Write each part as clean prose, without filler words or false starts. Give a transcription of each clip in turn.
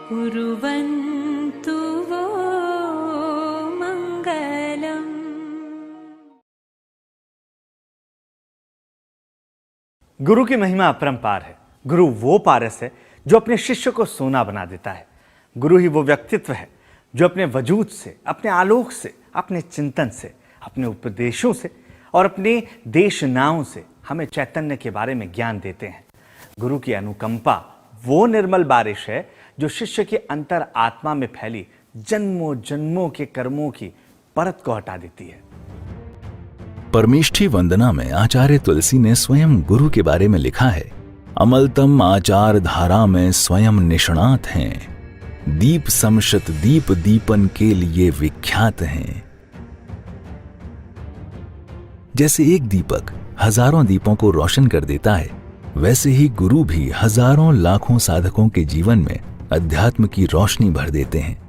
कुर्वन्तु वो मङ्गलम्। गुरु की महिमा अपरंपार है। गुरु वो पारस है जो अपने शिष्य को सोना बना देता है। गुरु ही वो व्यक्तित्व है जो अपने वजूद से, अपने आलोक से, अपने चिंतन से, अपने उपदेशों से और अपने देशनाओं से हमें चैतन्य के बारे में ज्ञान देते हैं। गुरु की अनुकंपा वो निर्मल बारिश है जो शिष्य के अंतर आत्मा में फैली जन्मों जन्मों के कर्मों की परत को हटा देती है। परमेष्ठी वंदना में आचार्य तुलसी ने स्वयं गुरु के बारे में लिखा है, अमलतम आचार धारा में स्वयं निष्णात हैं, दीप समशत दीप दीपन के लिए विख्यात हैं। जैसे एक दीपक हजारों दीपों को रोशन कर देता है, वैसे ही गुरु भी हजारों लाखों साधकों के जीवन में अध्यात्म की रोशनी भर देते हैं।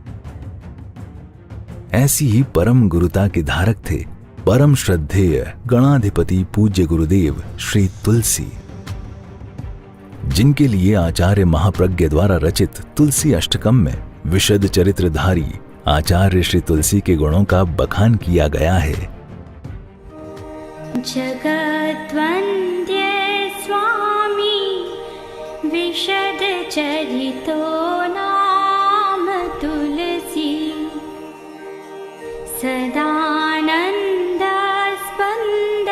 ऐसी ही परम गुरुता के धारक थे परम श्रद्धेय गणाधिपति पूज्य गुरुदेव श्री तुलसी, जिनके लिए आचार्य महाप्रज्ञ द्वारा रचित तुलसी अष्टकम में विशद चरित्रधारी आचार्य श्री तुलसी के गुणों का बखान किया गया है। जगद्वन्द्य स्वामी विशद चरितो नाम तुलसी, सदानंद स्पंद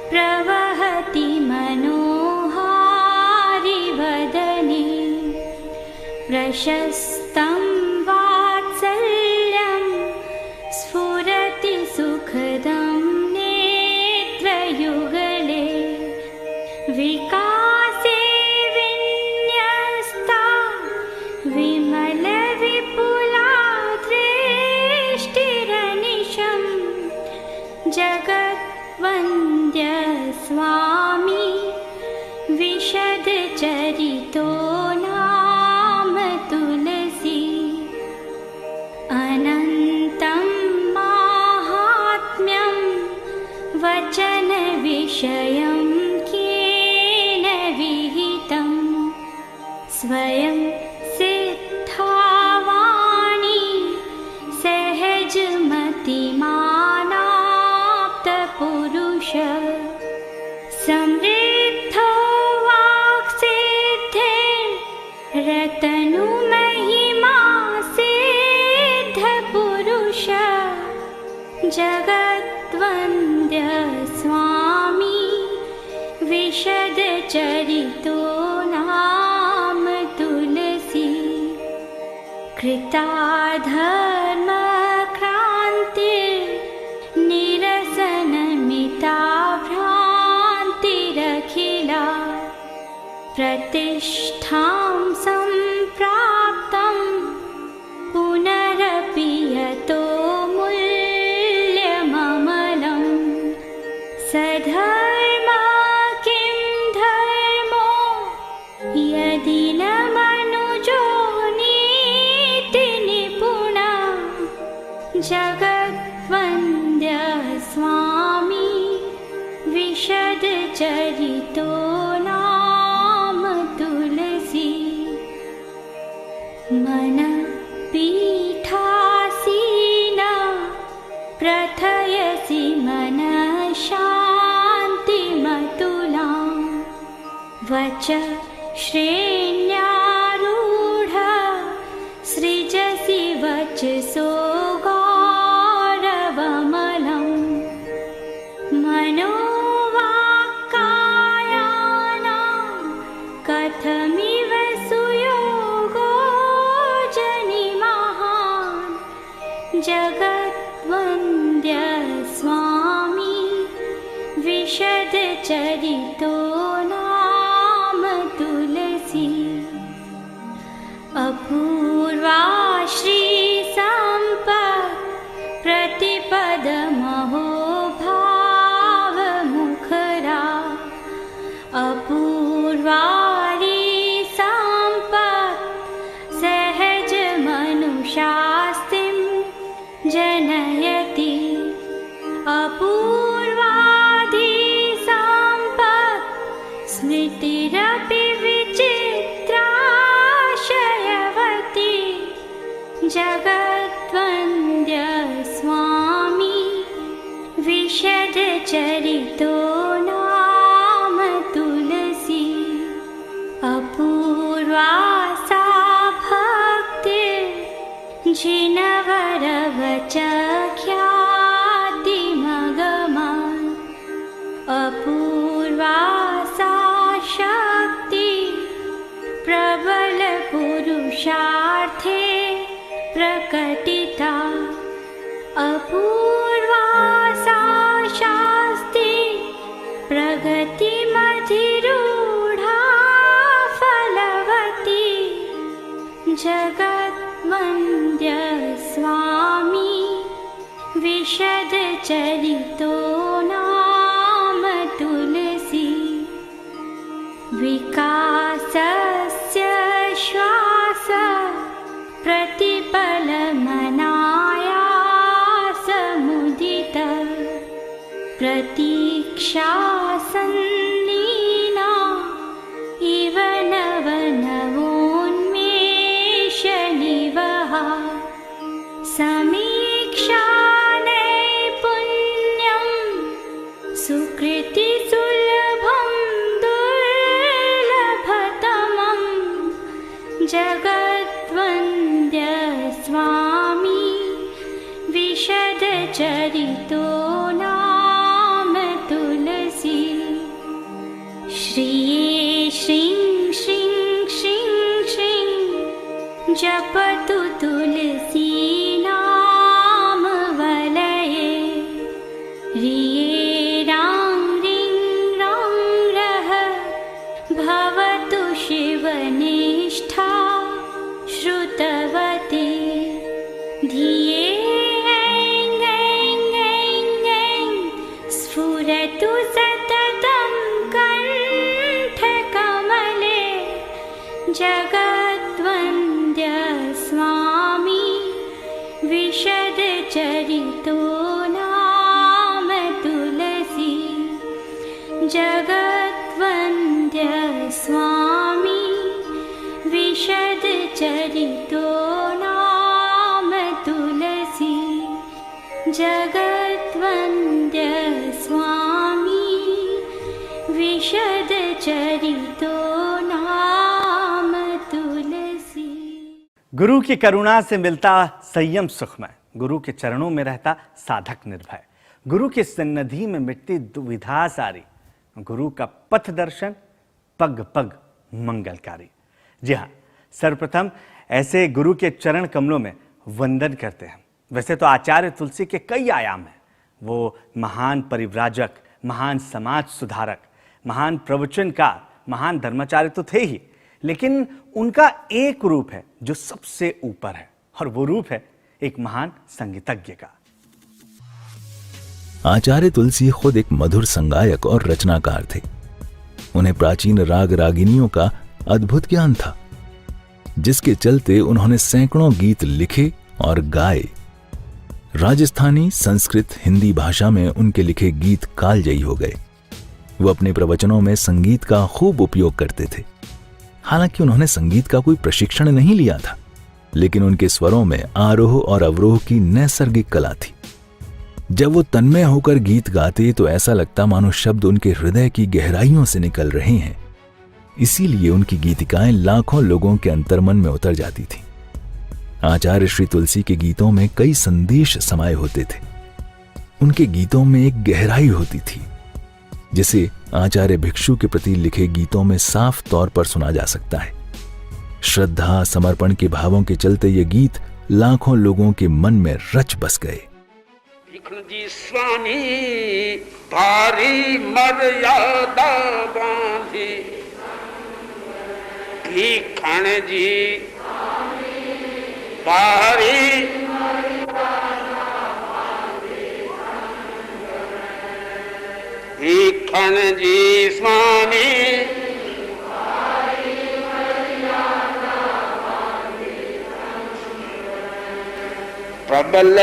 प्रवहति मनोहारि वदने, प्रशस्तं वात्सल्यं स्फुरति सुखदं नेत्रयुगले, विकासे विन्यस्ता विमल विपुला दृष्टिरनिशं, जगद्वन्द्य स्वामी विशद चरितो नाम तुलसी, अनन्तं माहात्म्यं वचन विषयं केन विहितं, स्वयं सिद्धावाणी सहजमतिमानाप्त पुरुष, समृद्धो वाक्सिद्धे रतनुमहिमा सिद्ध पुरुष, जगद्वन्द्य स्वामी विशद चरितो नाम तुलसी, कृताधर्म क्रान्तिर् निरसनमिता भ्रान्तिरखिला, प्रतिष्ठां सम्प्राप्तं पुनरपि यतो मूल्यममलं, सधर्म किं धर्मो यदि न मनुजो नीति निपुणा, जगद्वन्द्य स्वामी विशद चरितो नाम तुलसी, मन पीठासीन प्रथयसि मन शान्तिमतुलां, वच श्रेण्यारूढ सृजसि वचसो गौरवमलं, मनोवाक्कायानां कथमिव सुयोगो जनिमहान्, जगद्वन्द्य स्वामी विशद चरितो नाम तुलसी, अपूर्वा श्री सम्पत् प्रतिपदमहो भावमुखरा, अपूर्वारी सम्पत् सहज मनुषास्तिं जनयति, अपूर्वादि सम्पत् स्मृतिरपि विचित्राशयवती, जगद्वन्द्य स्वामी विशद चरितो नाम तुलसी अपूर्वा सा भक्ति जिनवर ख्याति मगमा अपूर्वा सा शक्ति प्रबल पुरुषार्थे प्रकटिता अपूर्वा सा शास्ति प्रगति मधिरूढ़ा फलवती जगद्वन्द्य स्वामी विशद चरितो नाम तुलसी विकासस्य श्वास प्रतिपलमनायासमुदित प्रतीक्षा सन्लीना इव नवनवोन्मेषनिवहा समीक्षा नैपुण्यं सुकृतिसुलभं दुर्लभतमं जगद्वन्द्य स्वामी विशद चरितो नाम तुलसी श्रिये श्रीं श्रीं श्रीं श्रीं जपतु तुलसी नाम वलये रिये रां रिं रं रः भवतु शिवनिष्ठा श्रुतवती धिये ऐं ऐं ऐं ऐं स्फुरतु सततं कण्ठकमले जगद्वन्द्य स्वामी विशद चरितो नाम तुलसी जगद्वन्द्य स्वामी विशद चरितो नाम तुलसी जगद्वन्द्य स्वामी विशद चरितो नाम तुलसी। गुरु की करुणा से मिलता संयम सुखमय, गुरु के चरणों में रहता साधक निर्भय, गुरु की सन्निधि में मिटती दुविधा सारी, गुरु का पथ दर्शन पग पग मंगलकारी। जी हाँ, सर्वप्रथम ऐसे गुरु के चरण कमलों में वंदन करते हैं। वैसे तो आचार्य तुलसी के कई आयाम हैं। वो महान परिव्राजक, महान समाज सुधारक, महान प्रवचनकार, महान धर्माचार्य तो थे ही, लेकिन उनका एक रूप है जो सबसे ऊपर है, और वो रूप है एक महान संगीतज्ञ का। आचार्य तुलसी खुद एक मधुर संगायक और रचनाकार थे। उन्हें प्राचीन राग रागिनियों का अद्भुत ज्ञान था, जिसके चलते उन्होंने सैकड़ों गीत लिखे और गाए। राजस्थानी, संस्कृत, हिंदी भाषा में उनके लिखे गीत कालजयी हो गए। वो अपने प्रवचनों में संगीत का खूब उपयोग करते थे। हालांकि उन्होंने संगीत का कोई प्रशिक्षण नहीं लिया था, लेकिन उनके स्वरों में आरोह और अवरोह की नैसर्गिक कला थी। जब वो तन्मय होकर गीत गाते तो ऐसा लगता मानो शब्द उनके हृदय की गहराइयों से निकल रहे हैं। इसीलिए उनकी गीतिकाएं लाखों लोगों के अंतर्मन में उतर जाती थी। आचार्य श्री तुलसी के गीतों में कई संदेश समाये होते थे। उनके गीतों में एक गहराई होती थी, जिसे आचार्य भिक्षु के प्रति लिखे गीतों में साफ तौर पर सुना जा सकता है। श्रद्धा, समर्पण के भावों के चलते ये गीत लाखों लोगों के मन में रच बस गए। जी स्वामी भारी मर्यादा बांधी, भीखण जी भारी भीखण जी स्वामी प्रबल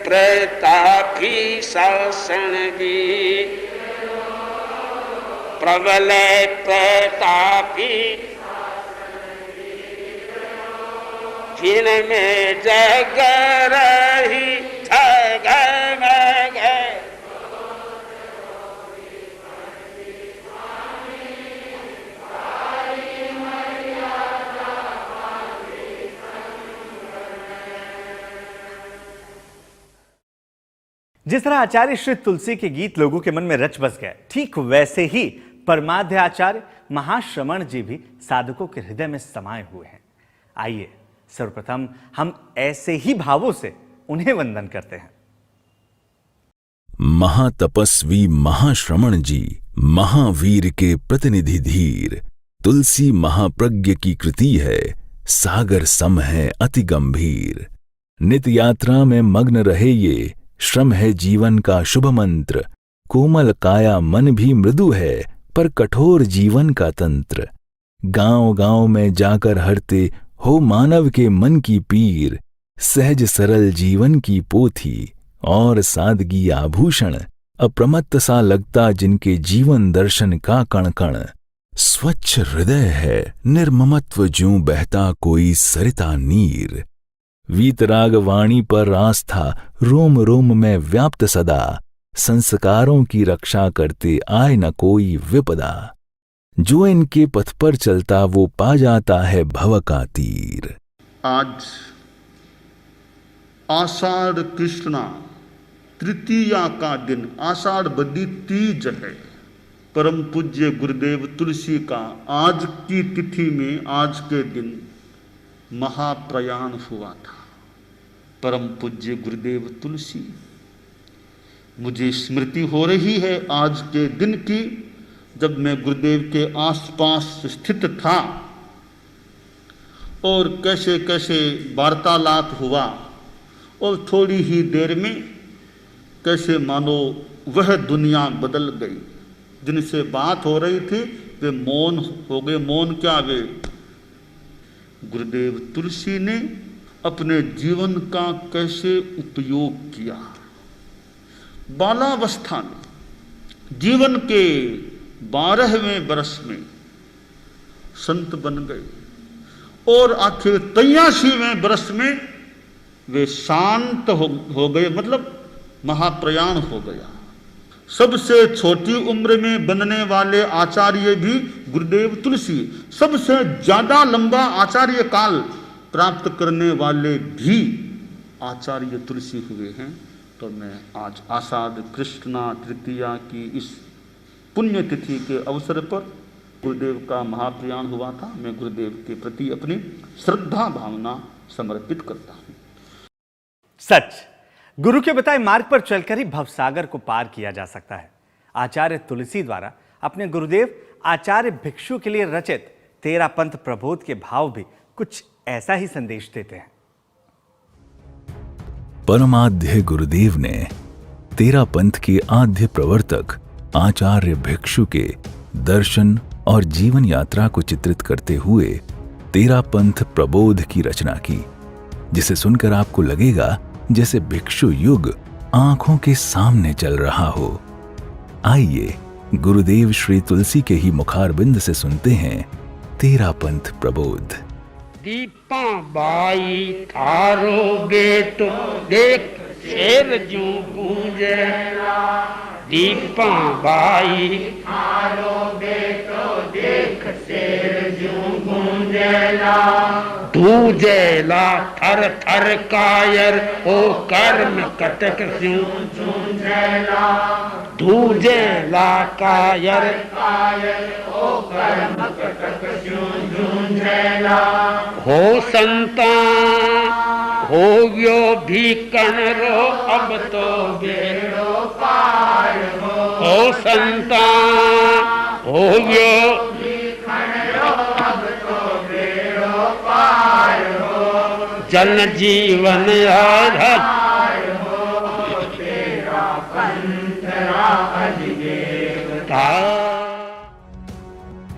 प्रतापी शासन जी, प्रबल प्रतापी थिन में जग रही जग में गए। जिस तरह आचार्य श्री तुलसी के गीत लोगों के मन में रच बस गए, ठीक वैसे ही परमाध्य आचार्य महाश्रमण जी भी साधकों के हृदय में समाये हुए हैं। आइए सर्वप्रथम हम ऐसे ही भावों से उन्हें वंदन करते हैं। महातपस्वी महाश्रमण जी, महावीर के प्रतिनिधि धीर, तुलसी महाप्रज्ञ की कृति है, सागर सम है अति गंभीर। नित यात्रा में मग्न रहे ये, श्रम है जीवन का शुभ मंत्र। कोमल काया मन भी मृदु है, पर कठोर जीवन का तंत्र। गांव गांव में जाकर हरते हो मानव के मन की पीर। सहज सरल जीवन की पोथी और सादगी आभूषण, अप्रमत्त सा लगता जिनके जीवन दर्शन का कण कण। स्वच्छ हृदय है निर्ममत्व ज्यों बहता कोई सरिता नीर। वीतराग वाणी पर आस्था रोम रोम में व्याप्त सदा। संस्कारों की रक्षा करते आए न कोई विपदा। जो इनके पथ पर चलता वो पा जाता है भव का तीर। आज आषाढ़ कृष्णा तृतीया का दिन, आषाढ़ बदी तीज है। परम पूज्य गुरुदेव तुलसी का आज की तिथि में, आज के दिन महाप्रयाण हुआ था। परम पूज्य गुरुदेव तुलसी, मुझे स्मृति हो रही है आज के दिन की, जब मैं गुरुदेव के आसपास स्थित था और कैसे कैसे वार्तालाप हुआ, और थोड़ी ही देर में कैसे मानो वह दुनिया बदल गई। जिनसे बात हो रही थी वे मौन हो गए। मौन क्या, वे गुरुदेव तुलसी ने अपने जीवन का कैसे उपयोग किया। बालावस्था में, जीवन के 12वें वर्ष में संत बन गए, और आखिर 83वें वर्ष में वे शांत हो गए, मतलब महाप्रयाण हो गया। सबसे छोटी उम्र में बनने वाले आचार्य भी गुरुदेव तुलसी, सबसे ज्यादा लंबा आचार्य काल प्राप्त करने वाले भी आचार्य तुलसी हुए हैं। तो मैं आज आषाढ़ कृष्णा तृतीया की इस पुण्यतिथि के अवसर पर, गुरुदेव का महाप्रयाण हुआ था, मैं गुरुदेव के प्रति अपनी श्रद्धा भावना समर्पित करता हूँ। सच, गुरु के बताए मार्ग पर चलकर ही भवसागर को पार किया जा सकता है। आचार्य तुलसी द्वारा अपने गुरुदेव आचार्य भिक्षु के लिए रचित 13 पंथ प्रबोध के भाव भी कुछ ऐसा ही संदेश देते हैं। परमाध्य गुरुदेव ने 13 पंथ के आद्य प्रवर्तक आचार्य भिक्षु के दर्शन और जीवन यात्रा को चित्रित करते हुए 13 पंथ प्रबोध की रचना की, जिसे सुनकर आपको लगेगा जैसे भिक्षु युग आंखों के सामने चल रहा हो। आइए गुरुदेव श्री तुलसी के ही मुखारबिंद से सुनते हैं 13 पंथ प्रबोध। दीपा बाई थारो बेटो देख शेर जू गूंजे। दीपा बाई थारो बेटो देख शेर जू गूंजेला। दूजेला थर थर कायर ओ कर्म कटक स्यूं झूंझेला। दूजेला कायर ओ कर्म कटक स्यूं झूंझेला। हो संता हो गयो भीकण रो अब तो बेड़ो पार हो संता हो गयो भीकण रो अब तो बेड़ो पार हो। जन जीवन आधार हो तेरा पंथरा अधिदेवता।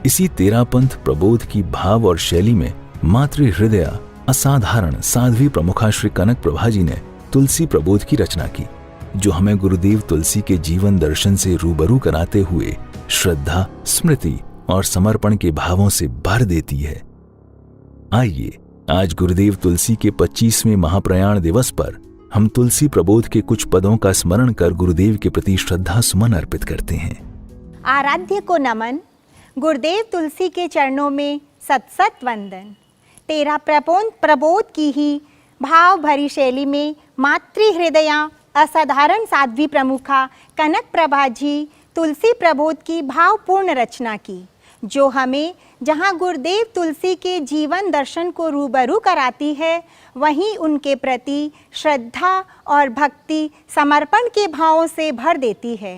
इसी 13 पंथ प्रबोध की भाव और शैली में मातृ हृदय असाधारण साध्वी प्रमुखा श्री कनक प्रभा जी ने तुलसी प्रबोध की रचना की, जो हमें गुरुदेव तुलसी के जीवन दर्शन से रूबरू कराते हुए श्रद्धा, स्मृति और समर्पण के भावों से भर देती है। आइए आज गुरुदेव तुलसी के 25वें महाप्रयाण दिवस पर हम तुलसी प्रबोध के कुछ पदों का स्मरण कर गुरुदेव के प्रति श्रद्धा सुमन अर्पित करते हैं। आराध्य को नमन, गुरुदेव तुलसी के चरणों में सत सत वंदन। तेरा प्रबोध की ही भाव भरी शैली में मातृ हृदया असाधारण साध्वी प्रमुखा कनक प्रभा जी तुलसी प्रबोध की भावपूर्ण रचना की, जो हमें जहाँ गुरुदेव तुलसी के जीवन दर्शन को रूबरू कराती है, वहीं उनके प्रति श्रद्धा और भक्ति समर्पण के भावों से भर देती है।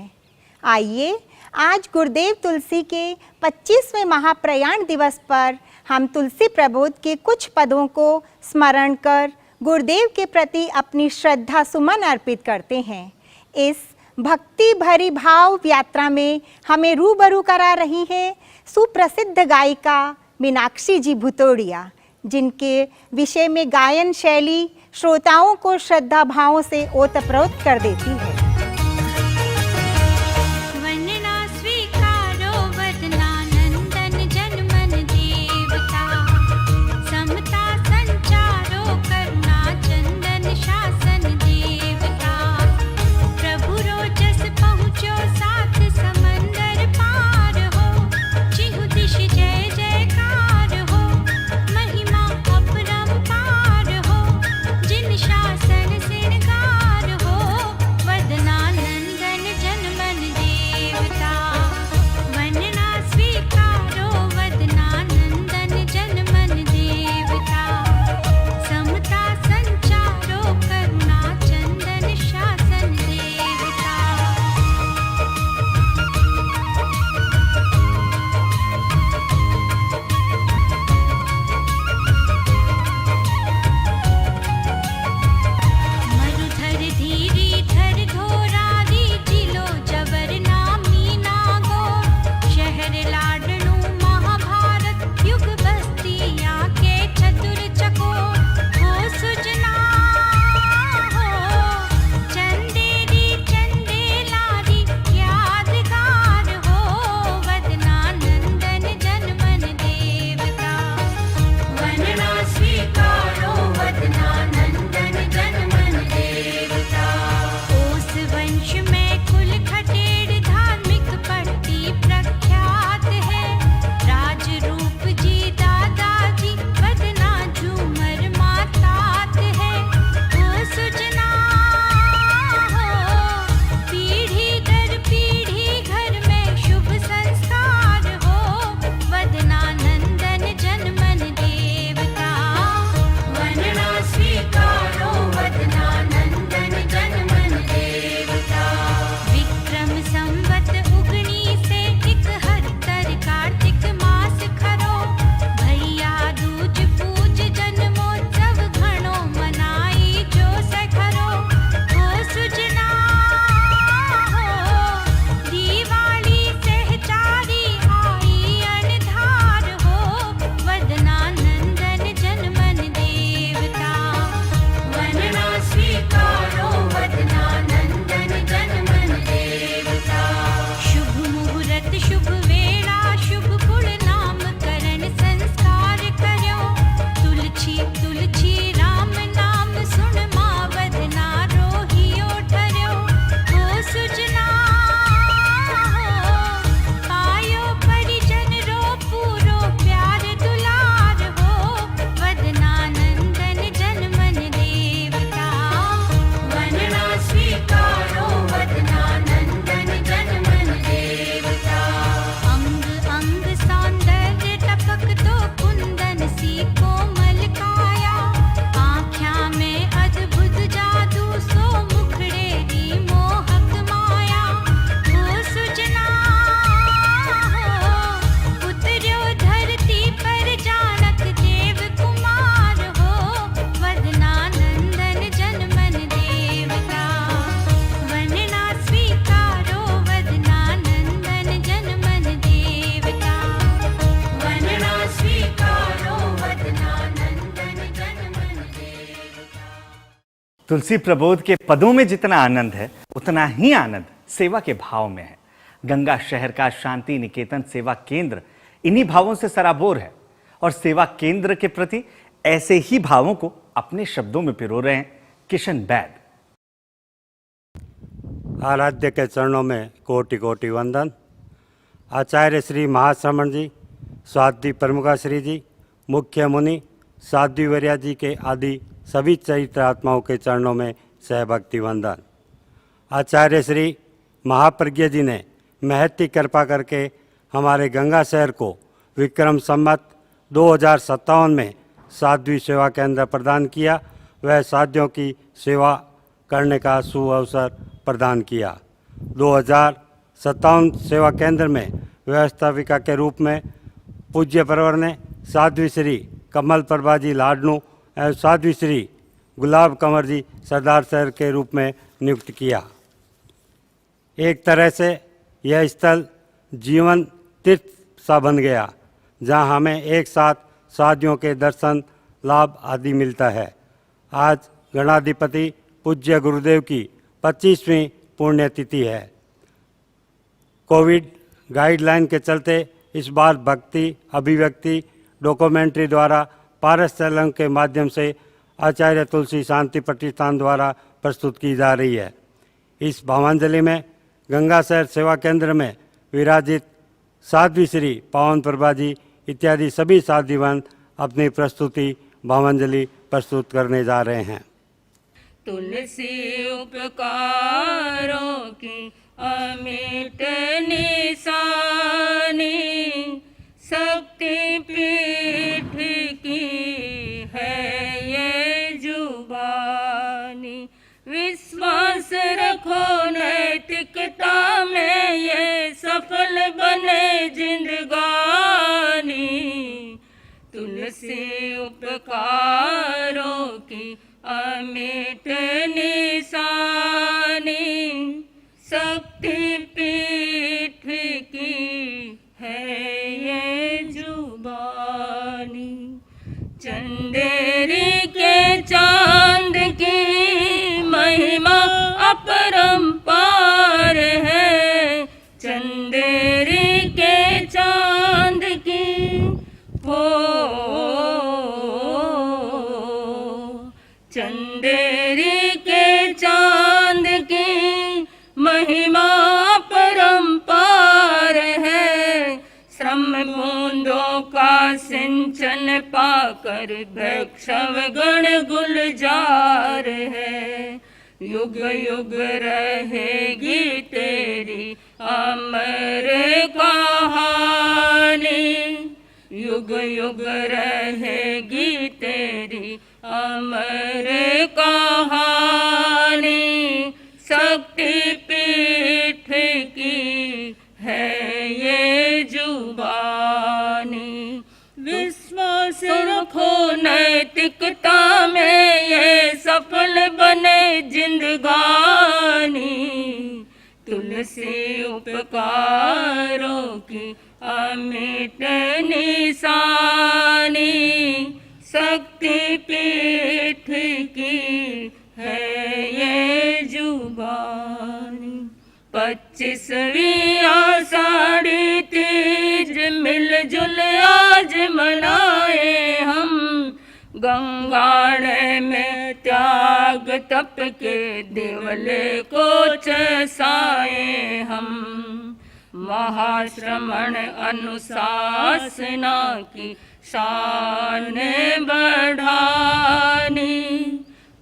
आइए आज गुरुदेव तुलसी के 25वें महाप्रयाण दिवस पर हम तुलसी प्रबोध के कुछ पदों को स्मरण कर गुरुदेव के प्रति अपनी श्रद्धा सुमन अर्पित करते हैं। इस भक्ति भरी भाव यात्रा में हमें रूबरू करा रही है सुप्रसिद्ध गायिका मीनाक्षी जी भुतोड़िया, जिनके विषय में गायन शैली श्रोताओं को श्रद्धा भावों से ओतप्रोत कर देती है। तुलसी प्रबोध के पदों में जितना आनंद है, उतना ही आनंद सेवा के भाव में है। गंगा शहर का शांति निकेतन सेवा केंद्र इन्हीं भावों से सराबोर है और सेवा केंद्र के प्रति ऐसे ही भावों को अपने शब्दों में पिरो रहे हैं किशन बैद। आराध्य के चरणों में कोटि कोटि वंदन। आचार्य श्री महाश्रमण जी, स्वाध्वी प्रमुखाश्री जी, मुख्य मुनि साध्वी वर्या जी के आदि सभी चरित्र आत्माओं के चरणों में सहभक्ति वंदन। आचार्य श्री महाप्रज्ञ जी ने महती कृपा करके हमारे गंगा शहर को विक्रम संवत 2057 में साध्वी सेवा केंद्र प्रदान किया। वह साध्यों की सेवा करने का सुअवसर प्रदान किया। 2057 सेवा केंद्र में व्यवस्थापिका के रूप में पूज्य परवर ने साध्वी श्री कमल प्रभा जी लाडनू एवं साध्वी श्री गुलाब कंवर जी सरदार शहर के रूप में नियुक्त किया। एक तरह से यह स्थल जीवन तीर्थ सा बन गया, जहां हमें एक साथ साधियों के दर्शन लाभ आदि मिलता है। आज गणाधिपति पूज्य गुरुदेव की 25वीं पुण्यतिथि है। कोविड गाइडलाइन के चलते इस बार भक्ति अभिव्यक्ति डॉक्यूमेंट्री द्वारा पारस तेलंग के माध्यम से आचार्य तुलसी शांति प्रतिष्ठान द्वारा प्रस्तुत की जा रही है। इस भावांजलि में गंगा शहर सेवा केंद्र में विराजित साध्वी श्री पावन प्रभा जी इत्यादि सभी साध्वीगण अपनी प्रस्तुति भावांजलि प्रस्तुत करने जा रहे हैं। तुलसी उपकारों की अमिट निशानी, शक्ति पीठ की है ये जुबानी। विश्वास रखो नैतिकता में, ये सफल बने जिंदगानी। तुलसी उपकारों की अमिट निशानी, शक्ति पीठ की है ये जुबानी। चंदेरी के चांद की महिमा अपरंपार है। चंदेरी के चांद की हो, चंदेरी के चांद की महिमा परंपार है। श्रम बूंदों का सिंचन पाकर वृक्षव गण गुलजार है। युग युग रहेगी तेरी अमर कहानी। युग युग रहेगी तेरी अमर कहानी। शक्ति पीठ की है ये जुबानी। विश्वास रखो नैतिकता में, ये सफल बने जिंदगानी। तुलसी उपकारों की अमिट निशानी, शक्ति पीठ की है ये जुबानी। 25वीं आषाढ़ी तीज मिलजुल आज मनाए हम। गंगाड़ में त्याग तप के देवले को चसाए हम। महाश्रमण अनुशासना की शान बढ़ानी।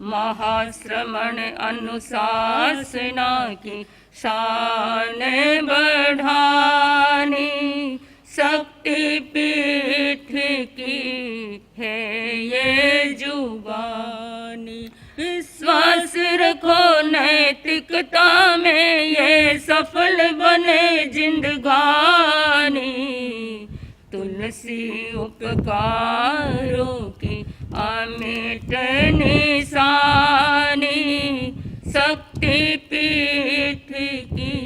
महाश्रमण अनुशासना की शान बढ़ानी। शक्ति पीठ की है ये जुबानी। विश्वास रखो नैतिकता में, ये सफल बने जिंदगानी। तुलसी उपकारों की अमिट निशानी, शक्ति पीठ की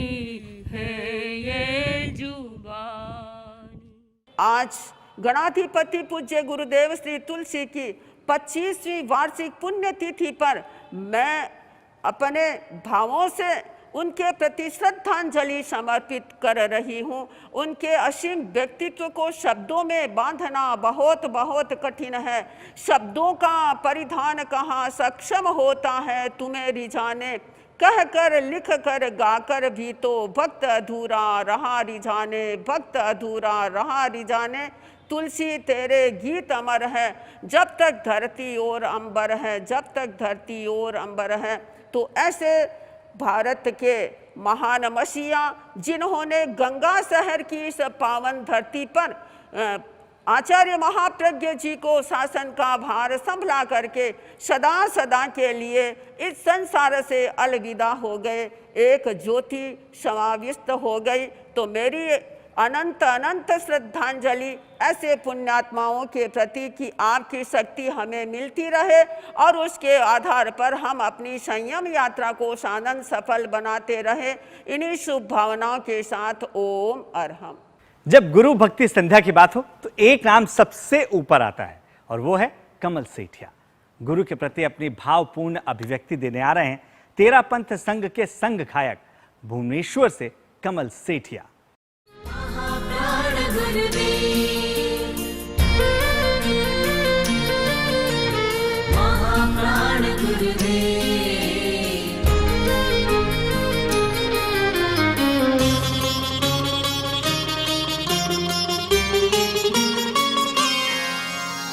है ये जुबानी। आज गणाधिपति पूज्य गुरुदेव श्री तुलसी की 25वीं वार्षिक पुण्यतिथि पर मैं अपने भावों से उनके प्रति श्रद्धांजलि समर्पित कर रही हूँ। उनके असीम व्यक्तित्व को शब्दों में बांधना बहुत बहुत कठिन है। शब्दों का परिधान कहाँ सक्षम होता है तुम्हें रिझाने, कह कर लिख कर गाकर भी तो भक्त अधूरा रहा रिझाने, भक्त अधूरा रहा रिझाने। तुलसी तेरे गीत अमर है जब तक धरती और अंबर है, जब तक धरती और अंबर है। तो ऐसे भारत के महान मसीहा जिन्होंने गंगा शहर की इस पावन धरती पर आचार्य महाप्रज्ञ जी को शासन का भार संभला करके सदा सदा के लिए इस संसार से अलविदा हो गए, एक ज्योति समाविष्ट हो गई। तो मेरी अनंत अनंत श्रद्धांजलि ऐसे पुण्यात्माओं के प्रति कि आपकी शक्ति हमें मिलती रहे और उसके आधार पर हम अपनी संयम यात्रा को सानंद सफल बनाते रहे। इन्हीं शुभ भावनाओं के साथ ओम अरहम। जब गुरु भक्ति संध्या की बात हो तो एक नाम सबसे ऊपर आता है और वो है कमल सेठिया। गुरु के प्रति अपनी भावपूर्ण अभिव्यक्ति देने आ रहे हैं तेरा पंथ संघ के संघ खायक भुवनेश्वर से कमल सेठिया।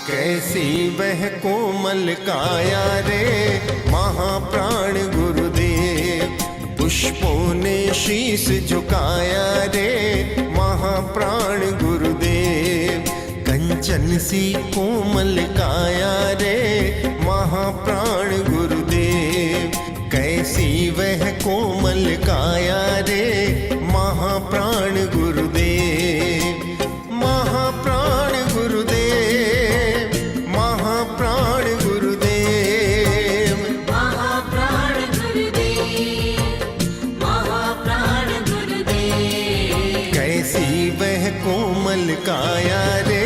कैसी वह कोमल काया रे महाप्राण गुरुदेव, पुष्पों ने शीश झुकाया रे महाप्राण गुरुदेव। कंचन सी कोमल काया रे महाप्राण गुरुदेव, कैसी वह कोमल काया रे महाप्राण गुरुदेव। महाप्राण गुरुदेव, महाप्राण गुरुदेव, महाप्राण गुरुदेव, महाप्राण गुरुदेव। कैसी वह कोमल काया रे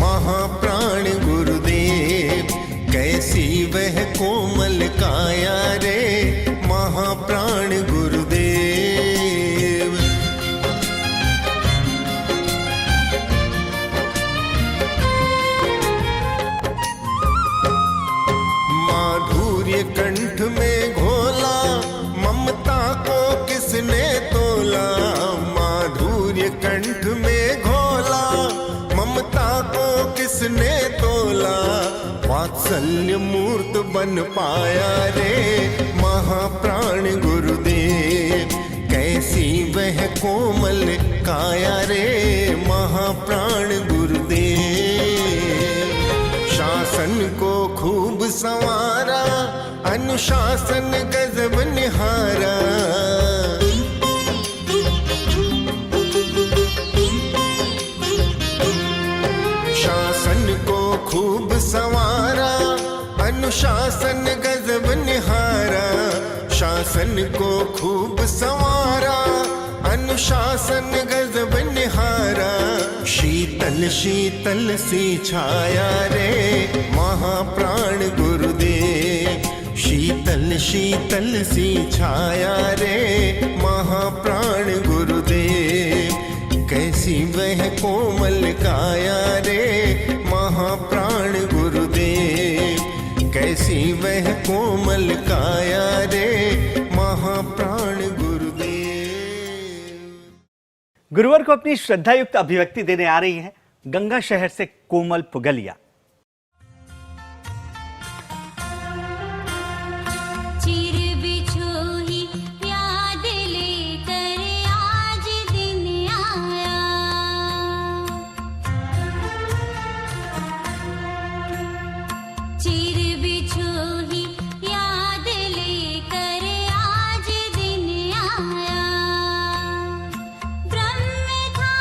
महाप्राण गुरुदेव, कैसी वह कोमल काया रे महाप्राण गुरुदेव। माधुर्य कंठ में घोला ममता को किसने तोला, माधुर्य कंठ में घोला ममता को किसने तोला। वात्सल्य मूर्त बन पाया रे महाप्राण गुरुदेव, कैसी वह कोमल काया रे महाप्राण गुरुदेव। शासन को खूब संवारा अनुशासन गजब निहारा, शासन को खूब संवारा अनुशासन गजब निहारा, शासन को खूब संवारा अनुशासन गजब निहारा। शीतल शीतल सी छाया रे महाप्राण गुरुदेव, शीतल शीतल सी छाया रे महाप्राण गुरुदेव। कैसी वह कोमल काया रे महाप्राण गुरुदेव, कैसी वह कोमल काया रे महाप्राण गुरुदेव। गुरुवर को अपनी श्रद्धायुक्त अभिव्यक्ति देने आ रही है गंगा शहर से कोमल पुगलिया। चिर बिछोही याद लेकर आज दिन आया, चिर बिछोही याद लेकर आज दिन आया। ब्रह्म था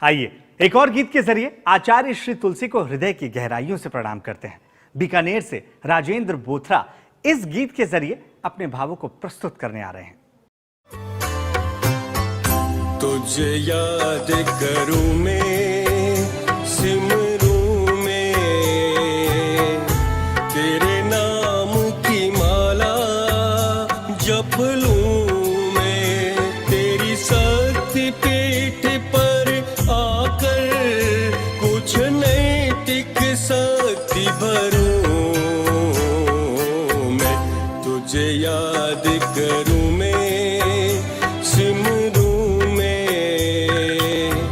आइए एक और गीत के जरिए आचार्य श्री तुलसी को हृदय की गहराइयों से प्रणाम करते हैं। बीकानेर से राजेंद्र बोथरा इस गीत के जरिए अपने भावों को प्रस्तुत करने आ रहे हैं। तुझे याद करूं मैं, सिमरूं मैं, तेरे नाम की माला जप लूं मैं, तेरी शक्ति पीठ पर आकर कुछ नैतिक शक्ति भरूं मैं, तुझे याद करूं मैं, सिमरूं मैं,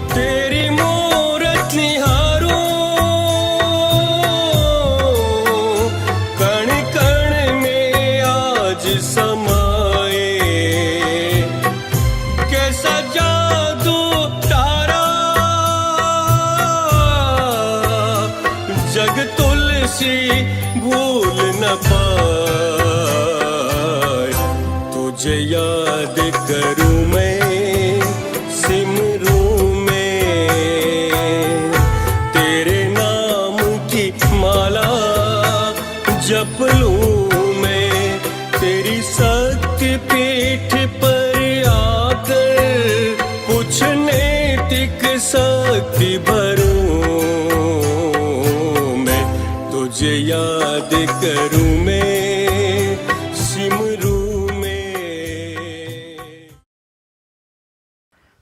तेरी मूरत निहारूं, कण कण में आज समाए, कैसा जादू तारा जग तुलसी भूल न पाए, तुझे याद करूं मैं, सिमरूं मैं, तेरे नाम की माला जप लूं मैं, तेरी शक्ति पीठ पर आकर कुछ नैतिक शक्ति भरूं मैं, तुझे याद करूं मैं, सिमरूं मैं।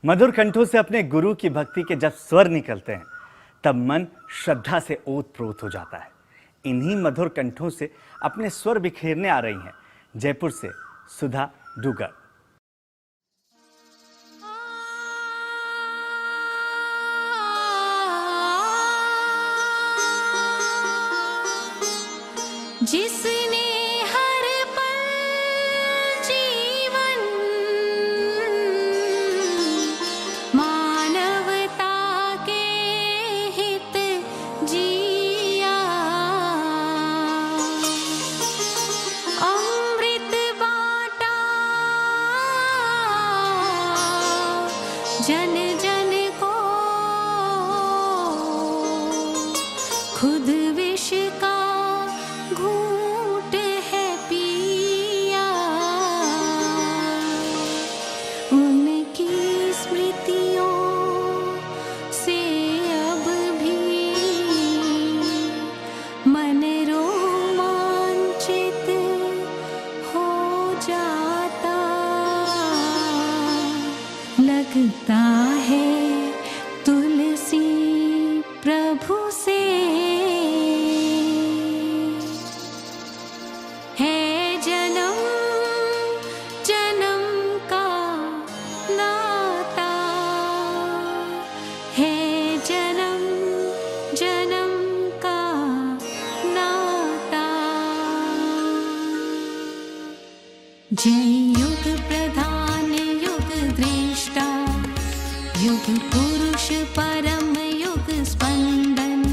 मधुर कंठों से अपने गुरु की भक्ति के जब स्वर निकलते हैं तब मन श्रद्धा से ओत-प्रोत हो जाता है। इन्हीं मधुर कंठों से अपने स्वर बिखेरने आ रही हैं जयपुर से सुधा डुगर। जिसने हर पल जीवन मानवता के हित जिया, अमृत बांटा जन जन को, खुद विष का घूंट है पिया, उनकी स्मृतियों से अब भी मन रोमांचित हो जाता, लगता है तुलसी प्रभु से है जन्म जन्म का नाता, है जन्म जन्म का नाता। जय युग प्रधान युग दृष्टा, युग पुरुष परम युग स्पंदन,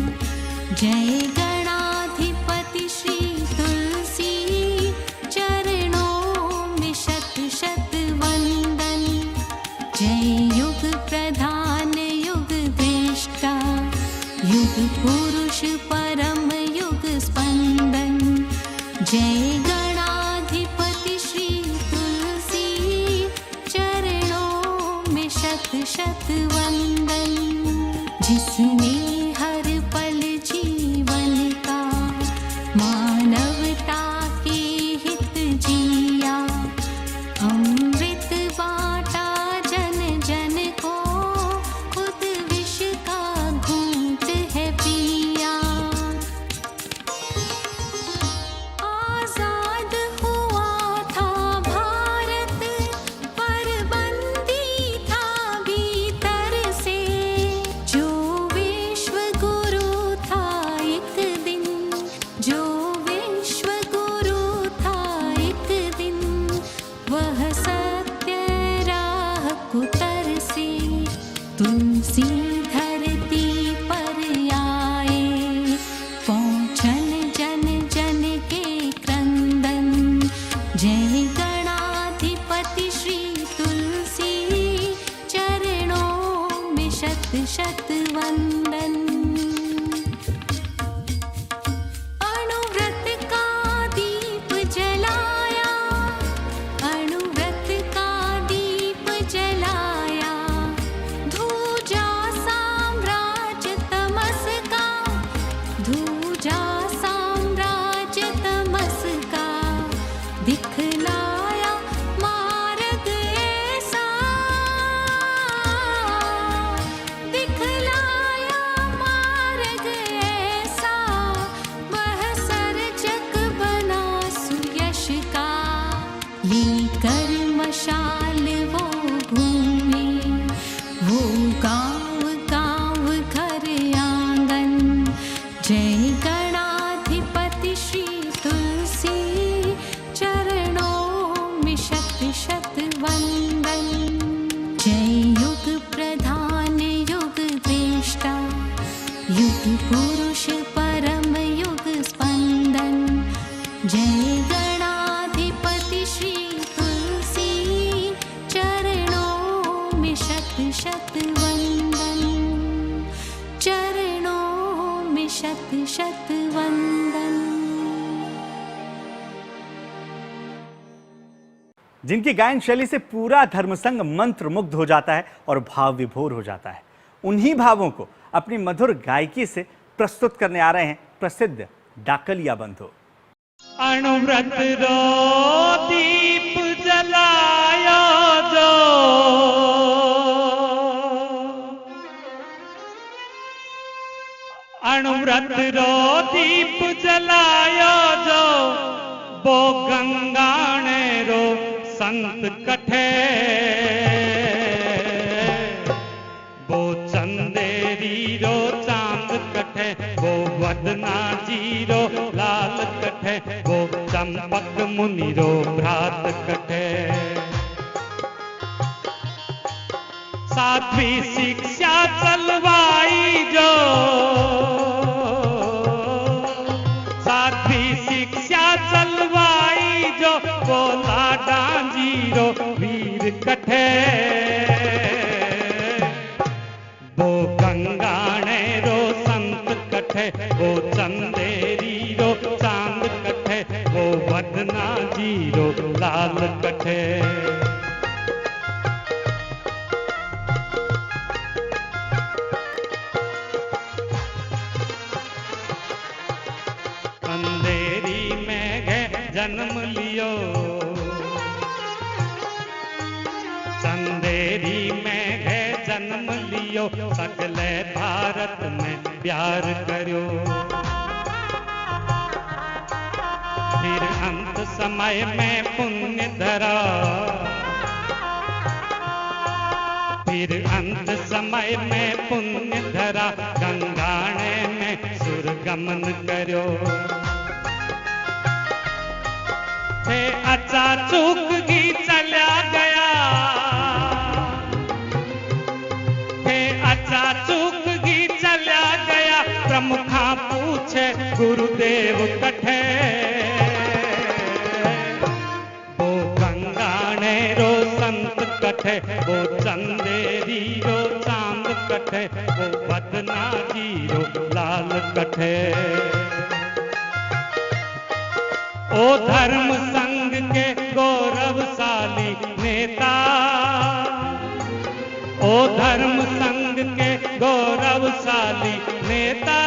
जय गणाधिपति श्री तुलसी, चरणों में शत शत वंदन। जय युग प्रधान युग दृष्टा, युग पुरुष परम युग स्पंदन, जय गणाधिपति श्री तुलसी, चरणों में शत शत वंदन। जिसने हर पल जीवन का मानवता के हित जिया, अमृत बांटा जन जन को, खुद विष का घूंट है पिया। आजा युग पुरुष परम युग स्पंदन। जय गणाधिपति श्री तुलसी, चरणों में शत शत वंदन, चरणों में शत शत वंदन। जिनकी गायन शैली से पूरा धर्मसंघ मंत्र मुग्ध हो जाता है और भाव विभोर हो जाता है, उन्हीं भावों को अपनी मधुर गायकी से प्रस्तुत करने आ रहे हैं प्रसिद्ध डाकलिया बंधु। अणुव्रत रो दीप जलायो जो, अणुव्रत रो दीप जलायो जो, वो गंगाणे रो संत कठे, वो चंदेरी रो चांद कठे, वो वदना जी रो लाल कठे, वो चंपक मुनि रो भ्रात कठे। साध्वी शिक्षा चलवाई जो, साध्वी शिक्षा चलवाई जो, वो लाडा जी रो वीर कठे, वो गंगाणे रो संत कठे, वो चंदेरी रो चांद कठे, वो वदना जी रो लाल कठे। अंधेरी में है जन्म लियो, चंदेरी में है जन्म लियो, सगले भारत में प्यार करो। फिर अंत समय में पुण्य धरा, फिर अंत समय में पुण्य धरा, गंगाणे में सुरगमन करो। थे अच्छा चूक ही चला गया, थे अच्छा चूक ही चला गया, प्रमुखा पूछे गुरुदेव कठे, वो गंगाणे रो संत कठे, वो चंदेरी रो चांद कठे, वो वदना जी रो लाल कठे। ओ धर्म संघ के गौरवशाली नेता, ओ धर्म संघ के गौरवशाली नेता,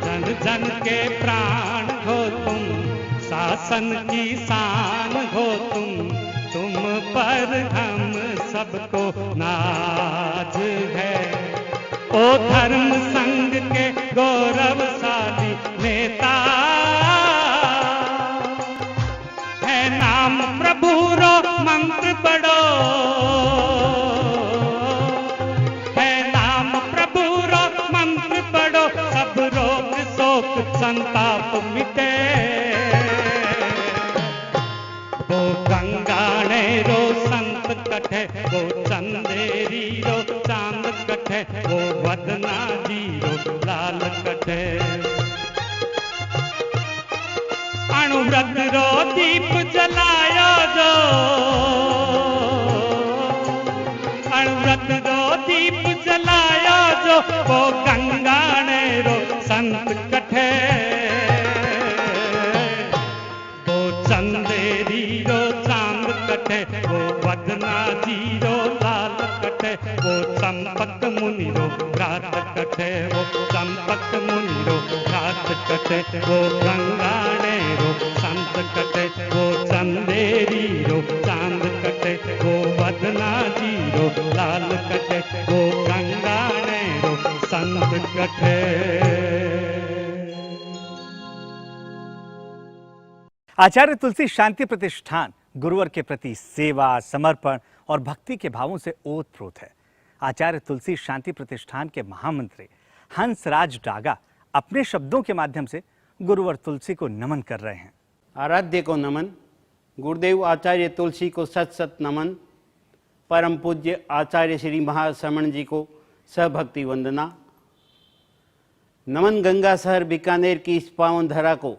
जन जन के प्राण हो तुम, शासन की शान हो तुम पर हम सबको नाज है। ओ धर्म संघ के गौरवशाली नेता, है नाम प्रभु रो मंत्र बड़ो, है नाम प्रभु रो मंत्र बड़ो, सब रोग शोक संताप मिटे। वो गंगाणे रो संत कठे, वो चंदेरी रो चांद कठे, वो वदना जी रो लाल कठे। अणुव्रत रो दीप जलायो जो, अणुव्रत रो दीप जलायो जो, वो गंगाणे रो संत कठे, वो चंदेरी रो चांद कठे, वो वदना जी रो लाल कठे, वो चंपक मुनि रो भ्रात कठे, वो चंपक मुनि रो भ्रात कठे, वो गंगाणे रो संत कठे, वो चंदेरी रो चांद कठे, वो वदना जी रो लाल कठे, वो गंगाणे रो संत कठे। आचार्य तुलसी शांति प्रतिष्ठान गुरुवर के प्रति सेवा, समर्पण और भक्ति के भावों से ओतप्रोत है। आचार्य तुलसी शांति प्रतिष्ठान के महामंत्री हंसराज डागा अपने शब्दों के माध्यम से गुरुवर तुलसी को नमन कर रहे हैं। आराध्य को नमन, गुरुदेव आचार्य तुलसी को सत सत नमन, परम पूज्य आचार्य श्री महाश्रमण जी को सहभक्ति वंदना। नमन गंगा शहर बीकानेर की इस पावन धरा को,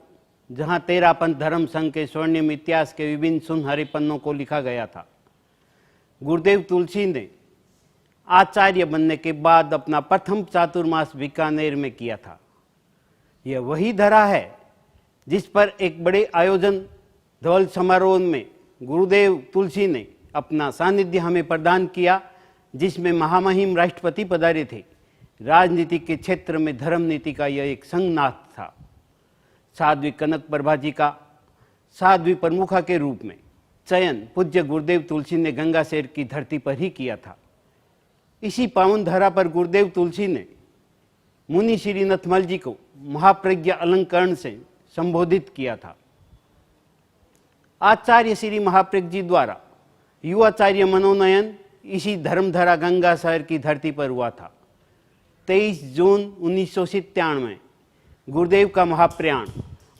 जहां 13 पंथ धर्म संघ के स्वर्णिम इतिहास के विभिन्न सुनहरे पन्नों को लिखा गया था। गुरुदेव तुलसी ने आचार्य बनने के बाद अपना प्रथम चातुर्मास बीकानेर में किया था। यह वही धरा है जिस पर एक बड़े आयोजन धवल समारोह में गुरुदेव तुलसी ने अपना सानिध्य हमें प्रदान किया, जिसमें महामहिम राष्ट्रपति पधारे थे। राजनीति के क्षेत्र में धर्म नीति का यह एक संघनाथ था। साध्वी कनक प्रभा जी का साध्वी प्रमुखा के रूप में चयन पूज्य गुरुदेव तुलसी ने गंगासेर की धरती पर ही किया था। इसी पावन धरा पर गुरुदेव तुलसी ने मुनि श्री नथमल जी को महाप्रज्ञा अलंकरण से संबोधित किया था। आचार्य श्री महाप्रज्ञ जी द्वारा युवाचार्य मनोनयन इसी धर्मधरा गंगा शहर की धरती पर हुआ था। 23 जून 1997 गुरुदेव का महाप्रयाण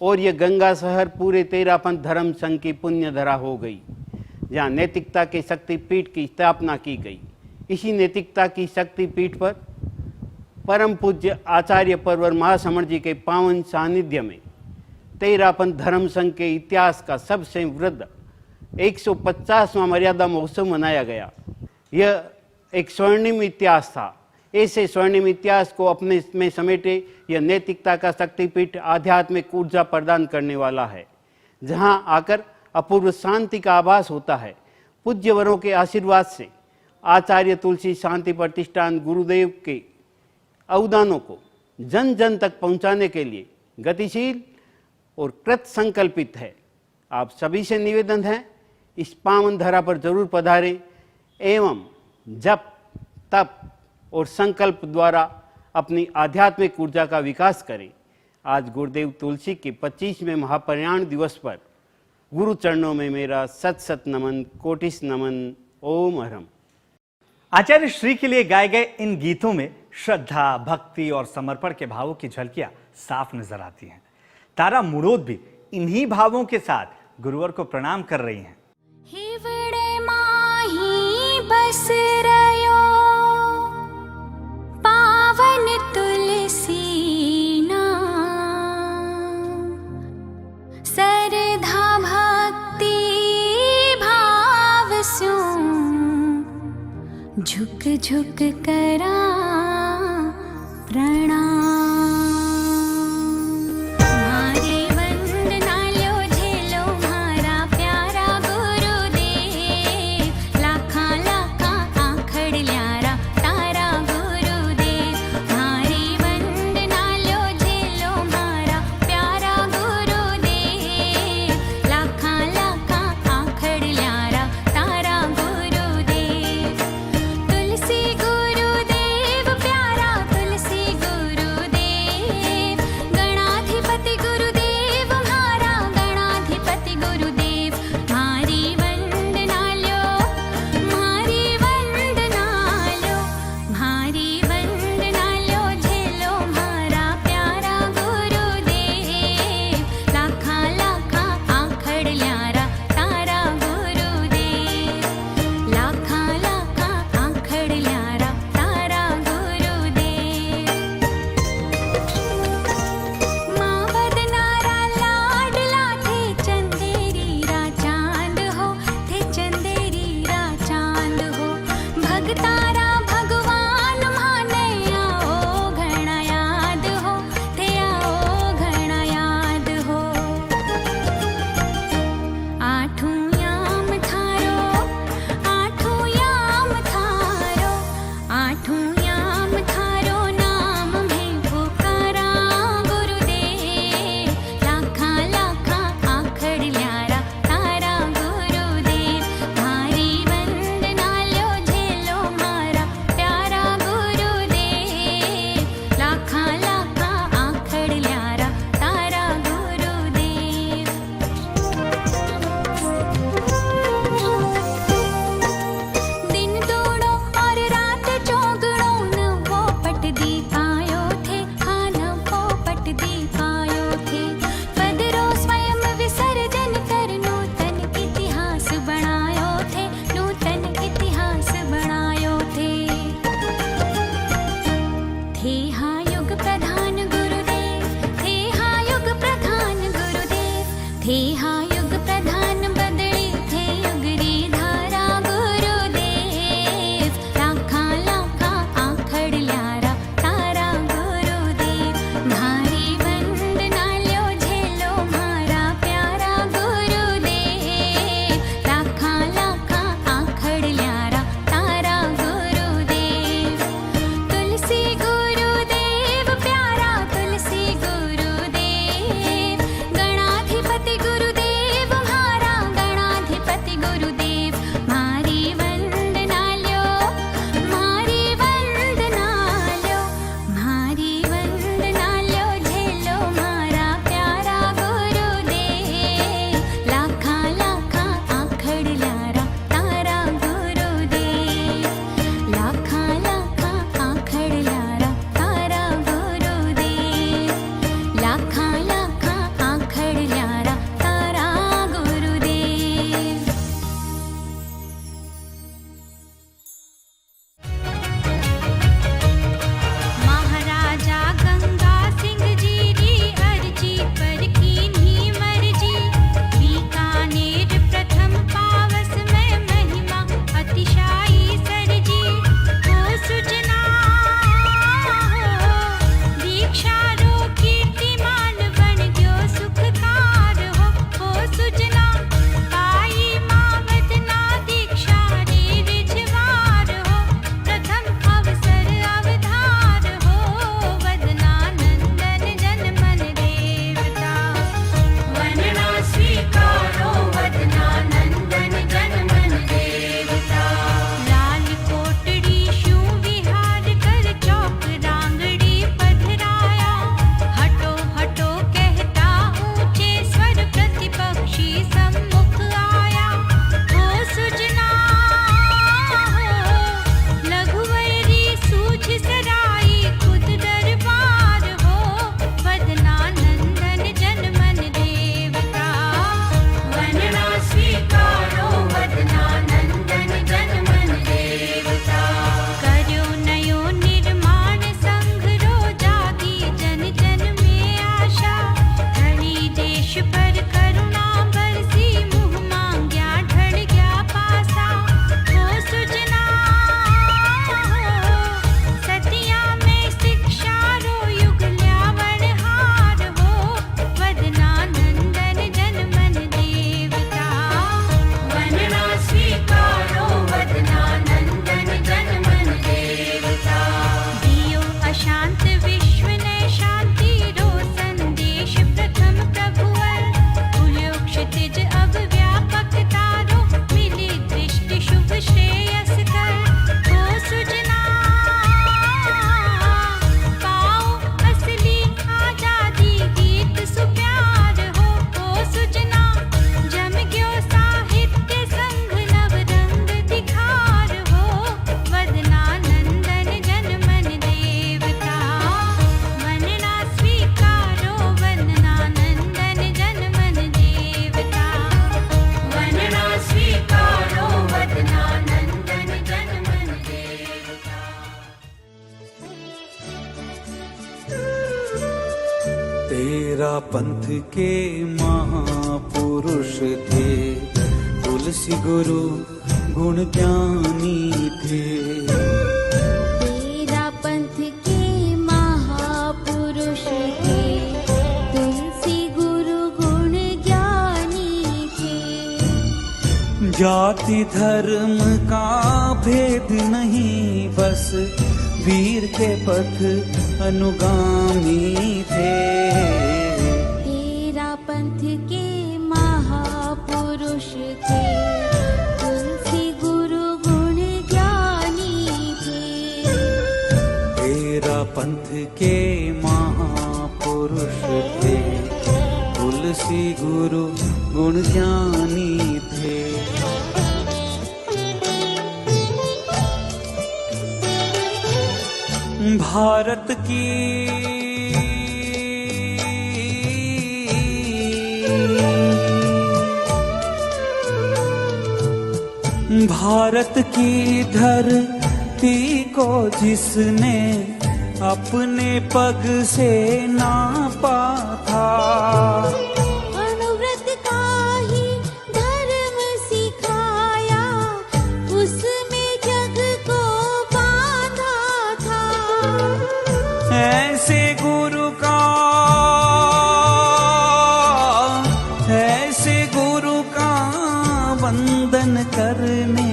और यह गंगा शहर पूरे 13 पंथ धर्म संघ की पुण्य धरा हो गई, जहाँ नैतिकता के शक्तिपीठ की स्थापना की गई। इसी नैतिकता की शक्तिपीठ पर परम पूज्य आचार्य परवर महासमण जी के पावन सानिध्य में 13 पंथ धर्म संघ के इतिहास का सबसे वृद्ध 150वां मर्यादा महोत्सव मनाया गया। यह एक स्वर्णिम इतिहास था। ऐसे स्वर्णिम इतिहास को अपने में समेटे यह नैतिकता का शक्तिपीठ आध्यात्मिक ऊर्जा प्रदान करने वाला है, जहां आकर अपूर्व शांति का आभास होता है। पूज्यवरों के आशीर्वाद से आचार्य तुलसी शांति प्रतिष्ठान गुरुदेव के अवदानों को जन जन तक पहुंचाने के लिए गतिशील और कृत संकल्पित है। आप सभी से निवेदन है, इस पावन धरा पर जरूर पधारें एवं जप, तप और संकल्प द्वारा अपनी आध्यात्मिक ऊर्जा का विकास करें। आज गुरुदेव तुलसी के 25वें महाप्रयाण दिवस पर गुरु चरणों में मेरा सत सत नमन, कोटिस नमन। ओम हरम। आचार्य श्री के लिए गाए गए इन गीतों में श्रद्धा, भक्ति और समर्पण के भावों की झलकियां साफ नजर आती हैं। तारा मुड़ोद भी इन्हीं भावों के साथ गुरुवर को प्रणाम कर रही हैं। हिवड़े माही बस रयो पावन तुलसी नाम, सरधा भक्ति भाव स्यों झुक झुक करा प्रणाम। तुलसी गुरु तेरा पंथ के महापुरुष थे, तुलसी गुरु गुण ज्ञानी थे। तेरा पंथ के महापुरुष थे, तुलसी गुरु गुण ज्ञानी थे। जाति धर्म का भेद नहीं, बस वीर के पथ अनुगामी थे। तेरा पंथ के महापुरुष थे, तुलसी गुरु गुण ज्ञानी थे। तेरा पंथ के महापुरुष थे, तुलसी गुरु गुण ज्ञानी थे। भारत की भारत की धरती को जिसने अपने पग से नापा था, अनुव्रत का ही धर्म सिखाया, उसमें जग को बांधा था। ऐसे गुरु का वंदन करने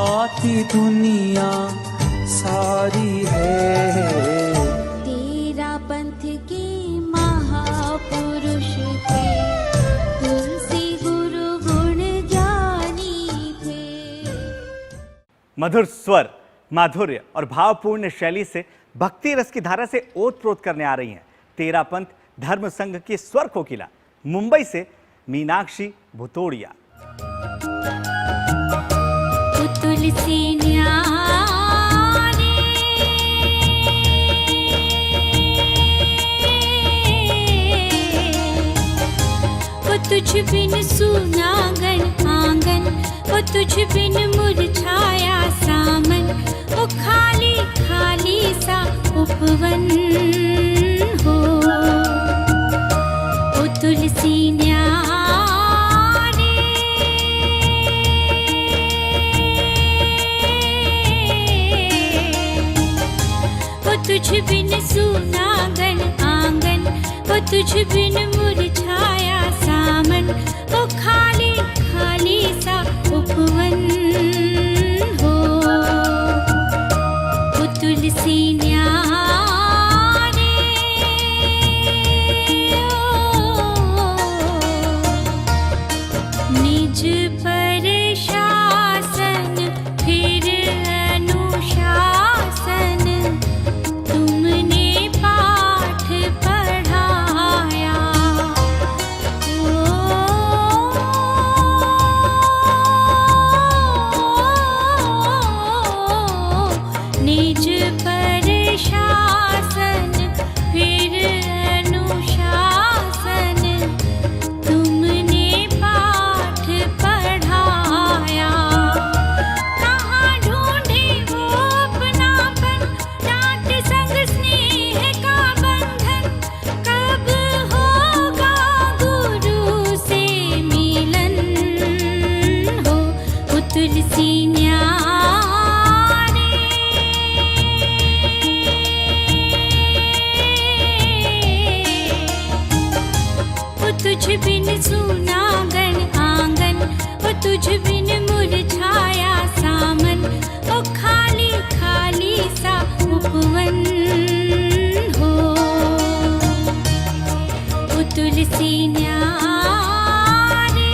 आती दुनिया सारी है। तेरा पंथ के महापुरुष थे, तुलसी गुरु गुण ज्ञानी थे। मधुर स्वर, माधुर्य और भावपूर्ण शैली से भक्ति रस की धारा से ओत-प्रोत करने आ रही हैं तेरा पंथ धर्म संघ की स्वर कोकिला, मुंबई से मीनाक्षी भुतोड़िया। तुलसी न्यारी, वो तुझ बिन सुनागन आंगन, वो तुझ बिन मुरझाया सामन, वो खाली खाली सा उपवन हो। वो तुलसी तुझ बिन सुनागन आंगन, वो तुझ बिन मुरझाया सामन, वो खाली खाली सा उपवन हो। वो तुलसी न्यारी, निज पर शासन फिर अनुशासन, तुमने पाठ पढ़ाया। निज पर शासन फिर अनुशासन, तुमने पाठ पढ़ाया। कहाँ ढूंढे वो अपनापन, डांट संग स्नेह का बंधन, कब होगा गुरु से मिलन हो। वो तुलसी न्यारी, वो तुझ बिन सुनागन आंगन, वो तुझ बिन मुरझाया सामन, वो खाली खाली सा उपवन हो। वो तुलसी न्यारी,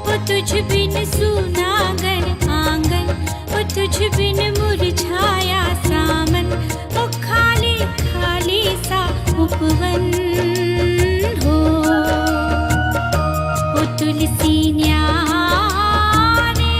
वो तुझ बिन सुनागन आंगन, वो तुझ बिन मुरझाया सामन, वो खाली खाली सा उपवन हो। वो तुलसी न्यारी,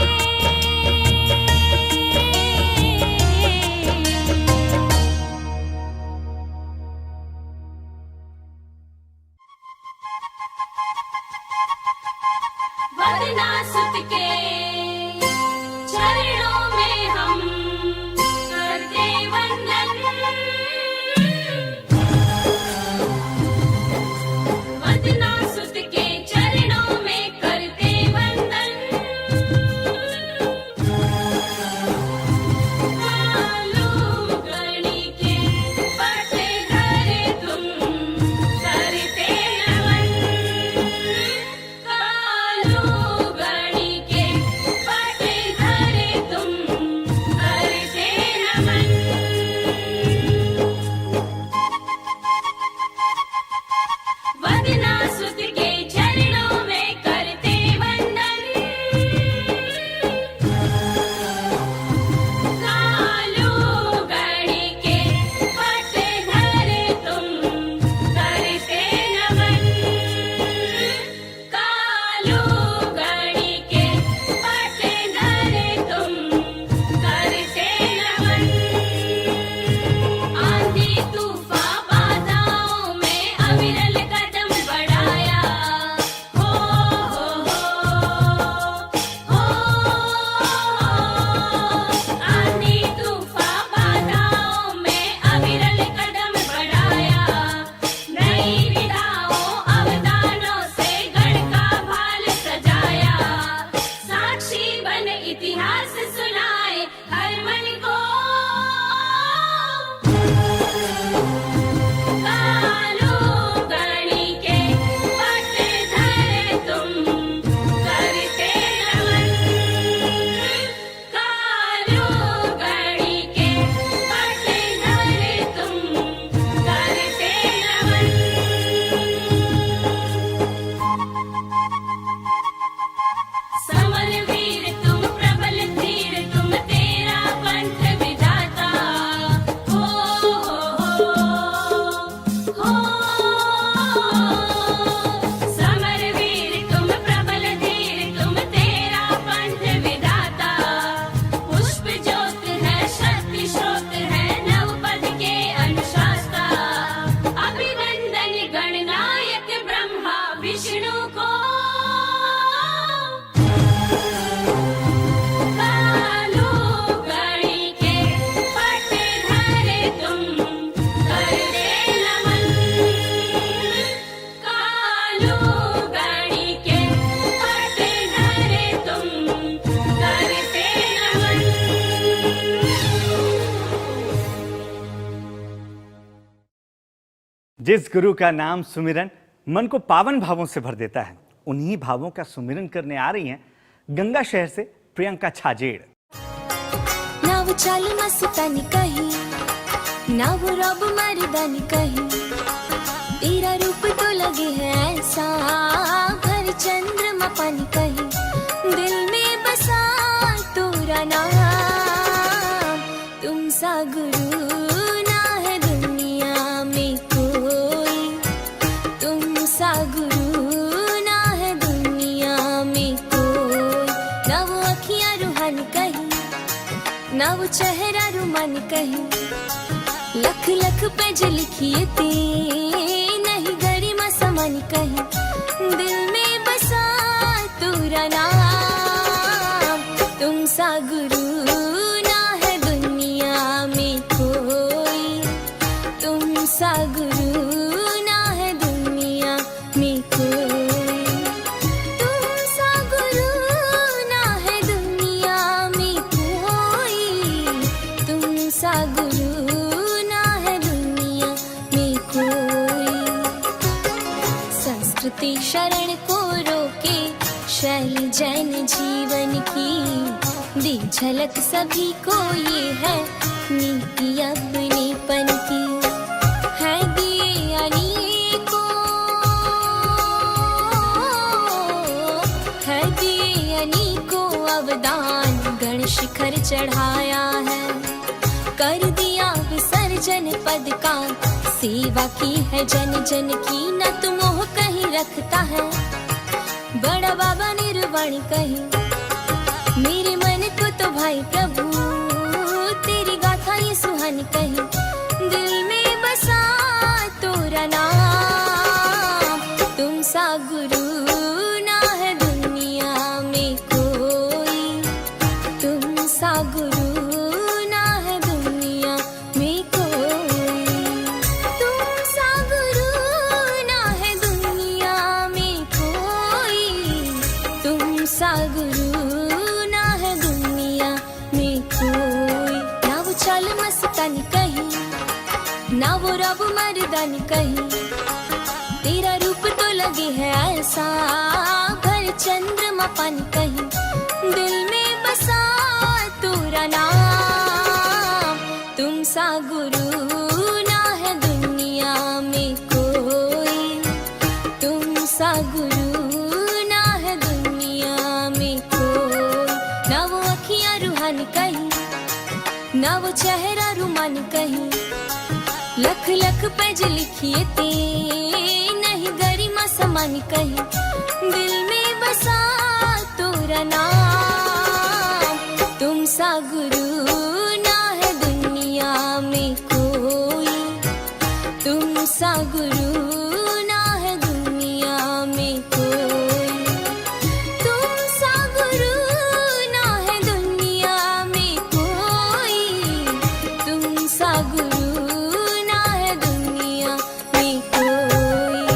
रस सुनाए हर मन को। कालो गणी के पट धरे तुम करते नमन। कालो गणी के पट धरे तुम करते नमन। समर वीर तुम प्रबल धीर तुम तेरा पंथ विधाता। हो समर वीर तुम प्रबल धीर तुम तेरा पंथ विधाता। पुष्प ज्योत है शक्ति स्रोत है नवपद के अनुशास्ता। अभिनंदन गणनायक ब्रह्मा विष्णु को। कालो गणी के पट धरे तुम करते नमन। कालो गणी के पट धरे तुम करते नमन। जिस गुरु का नाम सुमिरन मन को पावन भावों से भर देता है, उन्हीं भावों का सुमिरन करने आ रही हैं गंगा शहर से प्रियंका छाजेड़। ना वो चाल मस्तानी कहीं, ना वो रब मर्दानी कहीं। तेरा रूप तो लगे है ऐसा भर चंद्रमा पानी कहीं। दिल में बसा तोरा नाम, तुम सा गुरु ना है दुनिया में कोई। तुम सा गुरु ना है दुनिया में कोई। ना वो अखियां रूहानी कहीं, ना वो चेहरा रुमानी कहीं। लख लख पेज लिखिए ते नहीं गरिमा समानी कहीं। दिल में बसा तोरा नाम, तुम सा गुरु ना है दुनिया में कोई। तुम सा गुरु ना है दुनिया में कोई। तुम सा गुरु ना है दुनिया में कोई। तुम सा गुरु ना है दुनिया में कोई। संस्कृति शरण को रोके शैली जैन जीवन की। दी झलक सभी को ये है नीति अपनेपन की। है दिए अनेकों, है दिए अनेकों अवदान गण शिखर चढ़ाया है। कर दिया विसर्जन पद का, सेवा की है जन जन की। न तो मोह कहीं रखता है बड़ा बाबा निर्वाणी कहीं। मेरे मन को तो भाई प्रभु तेरी गाथा ये सुहानी कहीं। दिल में बसा तोरा नाम, तुम सा गुरु ना है दुनिया में कोई। तुम सा गुरु ना है दुनिया में कोई। तुम सा गुरु ना है दुनिया में कोई। तुम सा गुरु ना है दुनिया में कोई। ना वो चाल मस्तानी कहीं, ना वो रब मर्दानी कहीं। तेरा रूप तो लगे है ऐसा भर चंद्रमा पानी कहीं। दिल में बसा तोरा नाम, तुम सा गुरु ना है दुनिया में कोई। तुम सा गुरु ना है दुनिया में कोई। ना वो अखियां रूहानी कहीं, ना वो चेहरा रुमानी कहीं। लख लख पेज लिखिए ते नहीं गरिमा समानी कहीं। दिल में बसा तोरा नाम, तुम सा गुरु ना है दुनिया में कोई। तुम सा गुरु ना है दुनिया में कोई। तुम सा गुरु ना है दुनिया में कोई। तुम सा गुरु ना है दुनिया में कोई।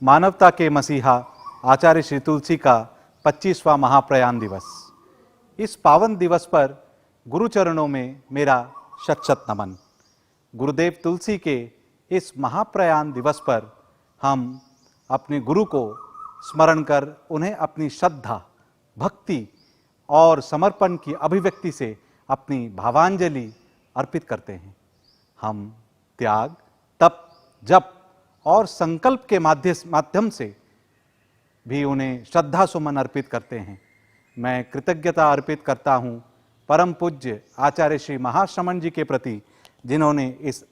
मानवता के मसीहा आचार्य श्री तुलसी का 25वां महाप्रयाण दिवस। इस पावन दिवस पर गुरुचरणों में मेरा शत शत नमन। गुरुदेव तुलसी के इस महाप्रयाण दिवस पर हम अपने गुरु को स्मरण कर उन्हें अपनी श्रद्धा, भक्ति और समर्पण की अभिव्यक्ति से अपनी भावांजलि अर्पित करते हैं। हम त्याग, तप, जप और संकल्प के माध्यम से भी उन्हें श्रद्धा सुमन अर्पित करते हैं। मैं कृतज्ञता अर्पित करता हूँ परम पूज्य आचार्य श्री महाश्रमण जी के प्रति, जिन्होंने इस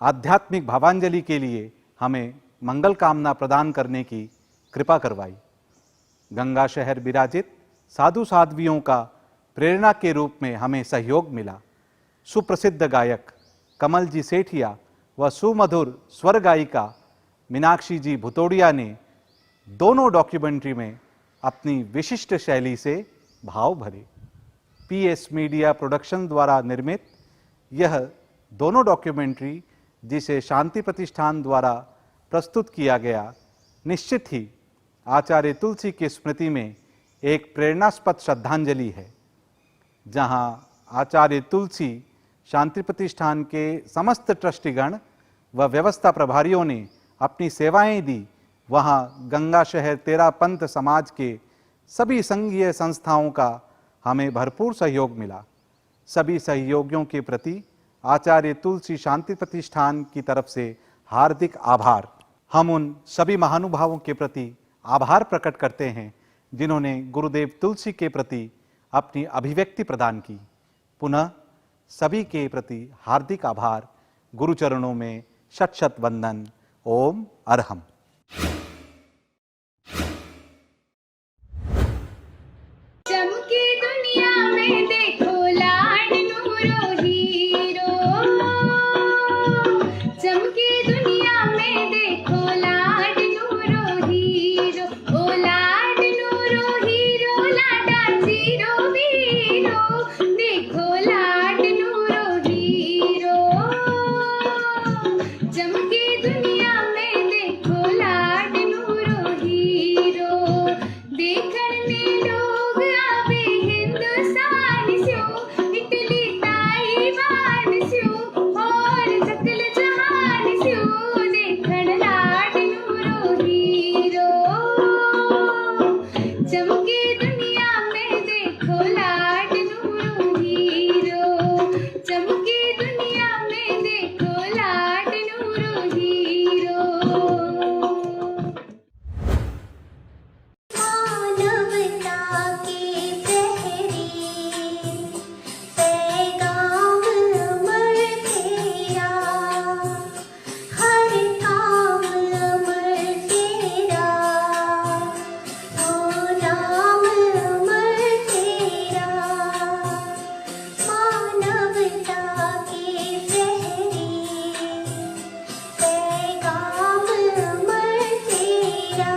आध्यात्मिक भावांजलि के लिए हमें मंगल कामना प्रदान करने की कृपा करवाई। गंगा शहर विराजित साधु साध्वियों का प्रेरणा के रूप में हमें सहयोग मिला। सुप्रसिद्ध गायक कमल जी सेठिया व सुमधुर स्वर गायिका मीनाक्षी जी भुतोड़िया ने दोनों डॉक्यूमेंट्री में अपनी विशिष्ट शैली से भाव भरे। पीएस मीडिया प्रोडक्शन द्वारा निर्मित यह दोनों डॉक्यूमेंट्री, जिसे शांति प्रतिष्ठान द्वारा प्रस्तुत किया गया, निश्चित ही आचार्य तुलसी की स्मृति में एक प्रेरणास्पद श्रद्धांजलि है। जहां आचार्य तुलसी शांति प्रतिष्ठान के समस्त ट्रस्टीगण व व्यवस्था प्रभारियों ने अपनी सेवाएं दी, वहां गंगा शहर तेरा पंथ समाज के सभी संघीय संस्थाओं का हमें भरपूर सहयोग मिला। सभी सहयोगियों के प्रति आचार्य तुलसी शांति प्रतिष्ठान की तरफ से हार्दिक आभार। हम उन सभी महानुभावों के प्रति आभार प्रकट करते हैं जिन्होंने गुरुदेव तुलसी के प्रति अपनी अभिव्यक्ति प्रदान की। पुनः सभी के प्रति हार्दिक आभार। गुरुचरणों में शत शत वंदन। ओम अरहम। चमके दुनिया में देखो लाड नूरो हीरो, चमके दुनिया में देखो लाड नूरो हीरो, ओ लाड नूरो हीरो, लाडा जीरो वीरो, देखो लाड नूरो हीरो। चमके दुनिया में देखो लाड नूरो हीरो, देखने लोग आवे हिंदुस्तान स्यो, इटली ताइवान स्यो और सकल जहान स्यो, देखण लाड नूरो हीरो। चमके दुनिया में देखो लाड नूरो हीरो, चमके दुनिया में देखो लाड नूरो हीरो। मानवता के प्रहरी, पैगाम अमर तेरा, हर काम अमर तेरा, ओ नाम अमर तेरा। मानवता के प्रहरी, पैगाम अमर तेरा,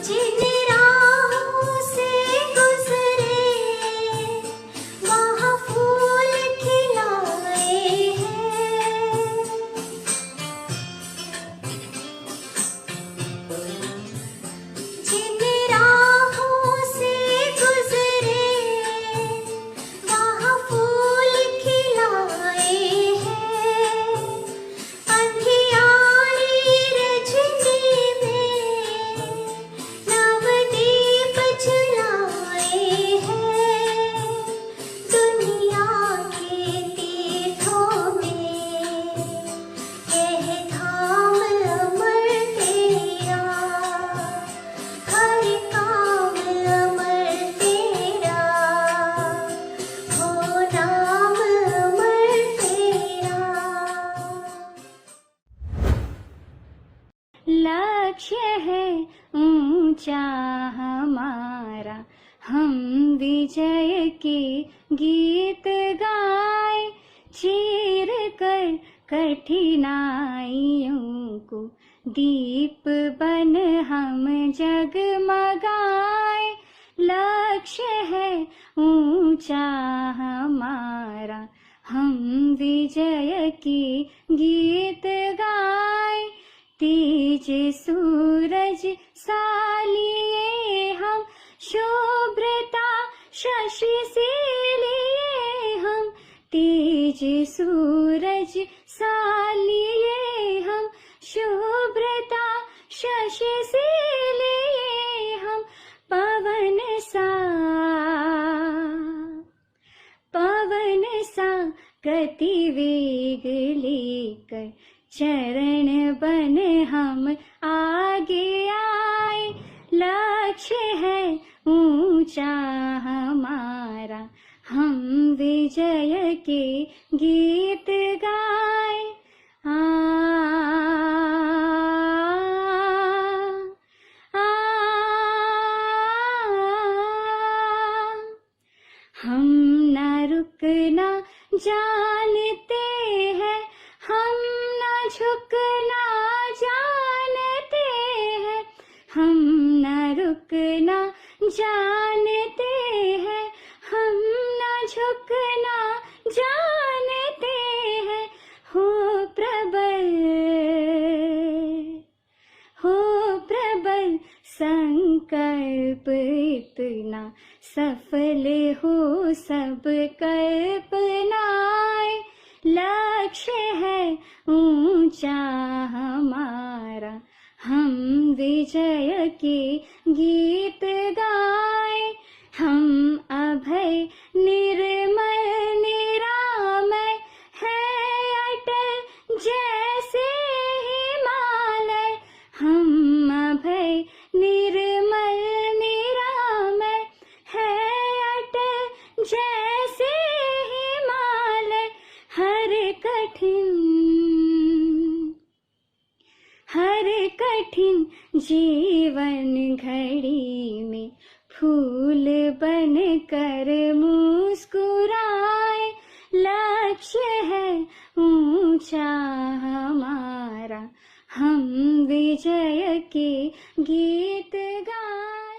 जिन राहों से गुजरे वहाँ फूल खिलाए हैं, जिन राहों से गुजरे वहाँ फूल खिलाए हैं, अंधियारी रजनी में नवदीप जलाए हैं, दुनिया के तीर्थों में यह धाम अमर तेरा, हर काम अमर तेरा, हो नाम अमर तेरा। लक्ष्य है ऊंचा हमारा, हम विजय के गीत गाए, चीर कर कठिनाइयों को दीप बन हम जगमगाए। लक्ष्य है ऊंचा हमारा, हम विजय के गीत गाए, तेज तेज सूरज सालिए हम, शुभ्रता शशि से लिए हम। तेज सूरज सालिए हम, शुभ्रता शशि से लिए हम। पवन सा गति वेग लेकर चरण बन हम आगे आए। लक्ष्य है ऊंचा हमारा, हम विजय के गीत गाए। हम न रुकना जानते हैं, हम न झुकना जानते हैं। हम न रुकना जानते हैं, हम न झुकना जानते हैं। हो प्रबल संकल्प इतना, सफल हो सब कल्पनाएं। लक्ष्य है ऊंचा हमारा, हम विजय के गीत गाए। हम अभय निर्मल निरामय है अटल जैसे हिमालय। हम अभय निर्मल निरामय है अटल जैसे हिमालय। हर कठिन जीवन घड़ी में फूल बन कर मुस्कुराए। लक्ष्य है ऊंचा हमारा, हम विजय के गीत गाए।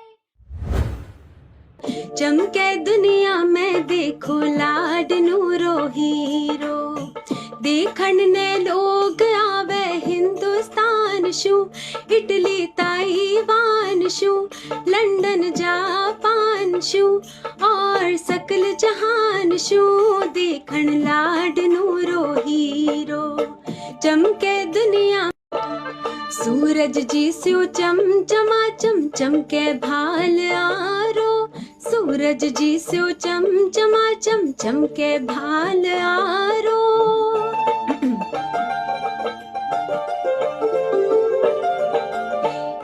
चमके दुनिया में देखो लाडनूरो हीरो, देखण ने लोग आवे हिंदुस्तान शू। इटली ताइवान शू, लंदन जापान शू, और सकल जहान शू। देखण लाडनूरो हीरो, चमके दुनिया। सूरज जी स्यो चमचमा चमके भाल आरो। सूरज जी स्यो चमचमा चमके भाल आरो।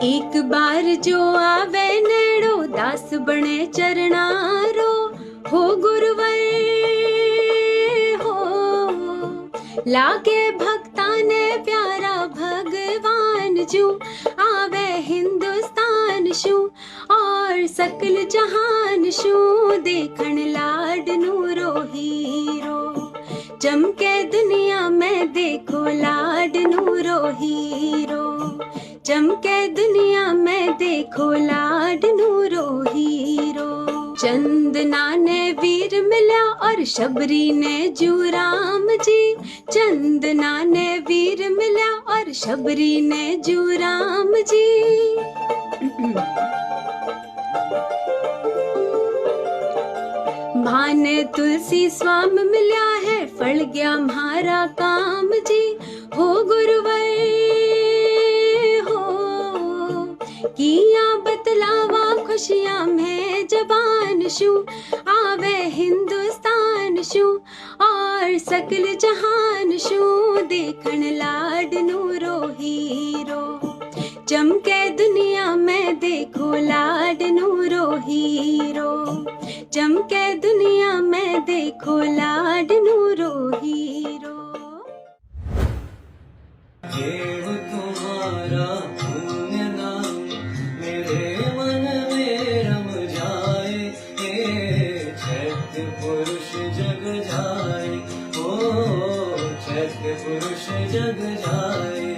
एक बार जो आवे नेड़ो, दास बने चरणारो। हो गुरुवर हो, लागे भक्ता ने प्यारा भगवान जू। आवे हिंदुस्तान शू, और सकल जहान शू। देखण लाडनूरो हीरो, चमके दुनिया में देखो लाडनूरो हीरो। चमके दुनिया में देखो लाडनूरो हीरो। चंदना ने वीर मिला और शबरी ने जू राम जी। चंदना ने वीर मिला और शबरी ने जू राम जी। भाने तुलसी स्वाम मिला है, फल गया म्हारा काम जी। हो गुरुवर किया बतलावा खुशियां में जबान शू। आवे हिंदुस्तान शू, और सकल जहान शू। देखण लाडनूरो हीरो, चमके दुनिया में देखो लाडनूरो हीरो। चमके दुनिया में देखो लाडनूरो हीरो। देव तुम्हारा पुण्य नाम मेरे मन में रम जाए। हे छठ पुरुष जग जाए, ओ छठ पुरुष जग जाए।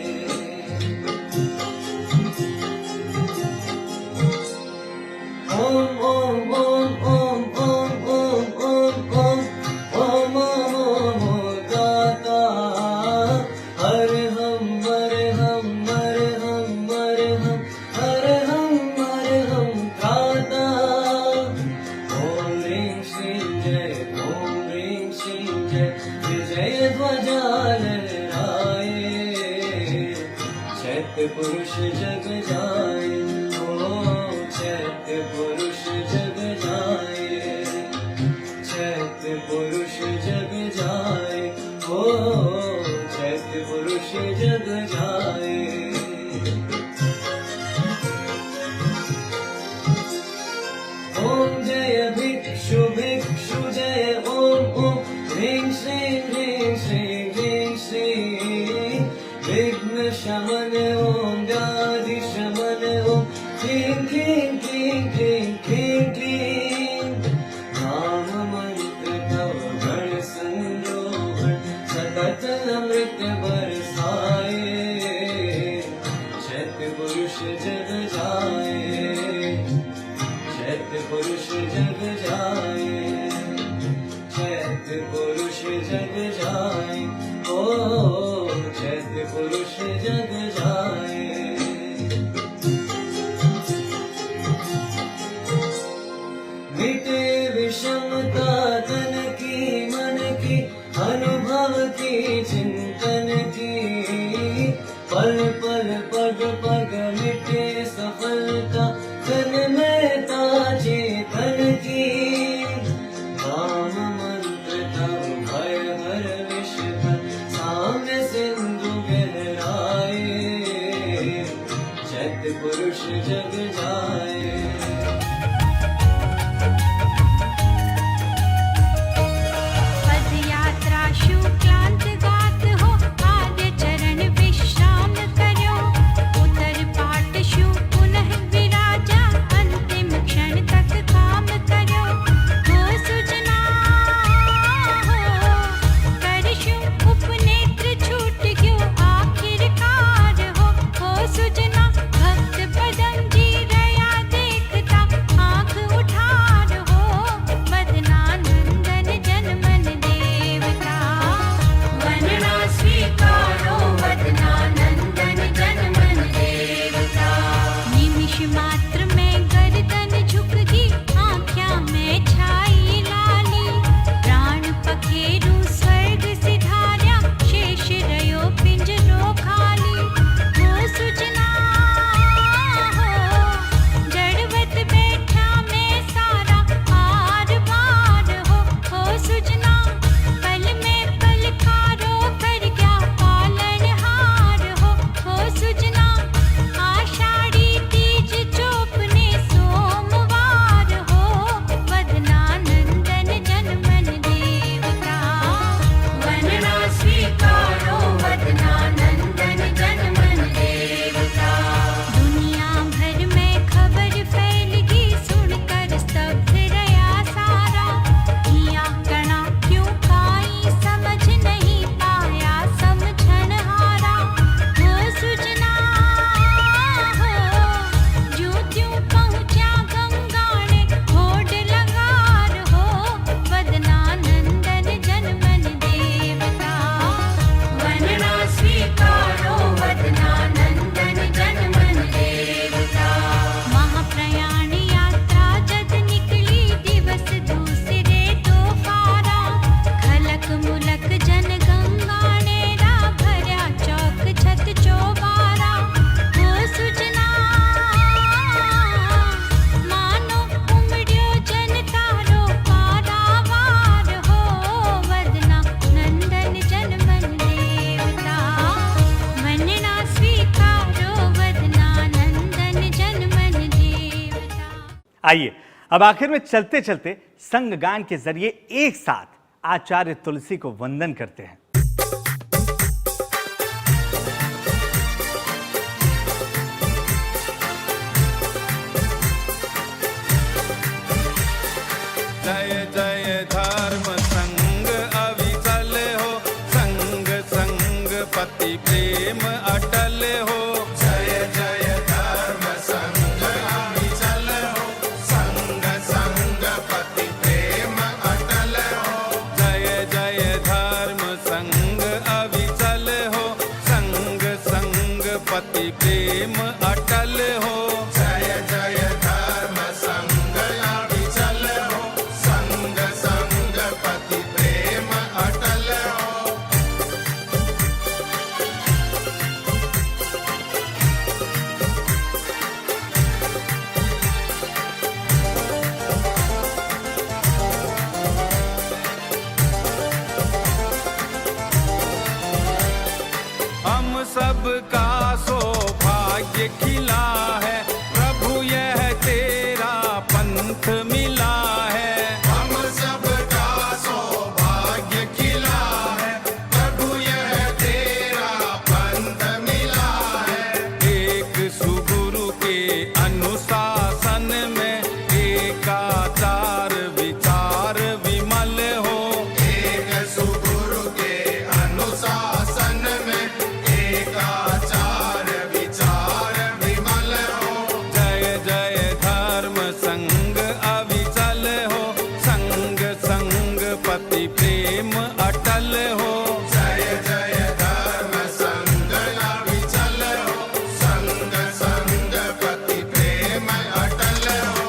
ओम ओम ओम ओम ओम ओम ओम ओम ओम ओम पुरुष जग जाए, ओ चैत्य पुरुष जग जाए, चैत्य पुरुष जग जाए, ओ चैत्य पुरुष जग जाए। ओम जय भिक्षु भिक्षु जय ओम ओम ह्रीं श्रीं ह्रीं श्रीं ह्रीं श्रीं विघ्न शमन ओम व्याधि शमन ओम क्लीं क्लीं क्लीं क्लीं क्लीं क्लीं। नाम मंत्र तव गण संरोहण सतत अमृत बरसाए, चैत्य पुरुष जग जाए, चैत्य पुरुष जग जाए, चैत्य पुरुष जग जाए, ओ चैत्य पुरुष जग जाए। मिटे विषमता तन की मन की, अनुभव की चिंतन की, पल पल पग पग मिटे सफलता तन में चेतन की। राम मंत्र तव भय हर विश्व साम्य सिंधु गहराए, चैत्य पुरुष जग जाए। पद यात्रा शुक्लांत गात हो, आद्य चरण विश्राम करो, उतर पाट शु पुनः विराजा, अंतिम क्षण तक काम करो। हो सुजना हो करशु उपनेत्र छूट गयो आखिरकार हो सुजना भक्त पदम जी रया देखता आंख उठार हो, बदना नंदन जन मन देवता, वंदना स्वीकारो बदना नंदन जन मन देवता। निमिष मात्र में गर्दन झुकगी, आँख्या में छाई लाली, प्राण पखेरु स्वर्ग सिधार्या, शेष रयो पिंजरो खाली। हो सुजना हो जड़वत बैठा में सारा आर पार हो सुजना पल में पल खारो कर क्या पालन हार हो सुजना। आषाढ़ी तीज चौपने सोमवार हो, वदना नंदन जन मन देवता, वंदना स्वीकारो बदना नंदन जन मन देवता। दुनिया भर में खबर फैलगी, सुनकर स्तब्ध रया सारा, किया कणा क्यों काई समझ नहीं पाया, समझन हारा। हो सुजना हो जो त्यों पहुँचा गंगाने, होड़ लगार हो, वदना नंदन जन मन देवता, वंदना स्वीकारो बदना नंदन जन मन देवता। महाप्रयाण यात्रा जद निकली, दिवस दूसरे तो फारा, खलक मुलक जन गंगाने रा, भर्या चौक छत चौबारा। हो सुजना मानो उमड़्यो जन तारो पारावार हो, वदना नंदन जन मन देवता, वंदना स्वीकारो बदना नंदन जन मन देवता। आइए अब आखिर में चलते चलते संग गान के जरिए एक साथ आचार्य तुलसी को वंदन करते हैं। जय जय धर्म संग अविचल हो, संग संग पति प्रेम अटल हो। जय जय धर्म संग अविचल हो, संग संग पति प्रेम अटल हो। जय जय धर्म संग अविचल हो, संग संग पति प्रेम अटल हो। जय जय धर्म संग अविचल हो, संग संग पति प्रेम अटल हो। खिला है, प्रभु यह तेरा पंथ मिला है। हम सबका सौभाग्य खिला है, प्रभु यह तेरा पंथ मिला है। एक सुगुरु के अनुशासन में एकाचार विचार विमल हो। एक सुगुरु के अनुशासन में एकाचार विचार विमल हो। जय जय धर्म संग अविचल हो, संग संग पति प्रेम अटल हो। जय जय धर्म संग अविचल हो, संग संग पति प्रेम अटल हो।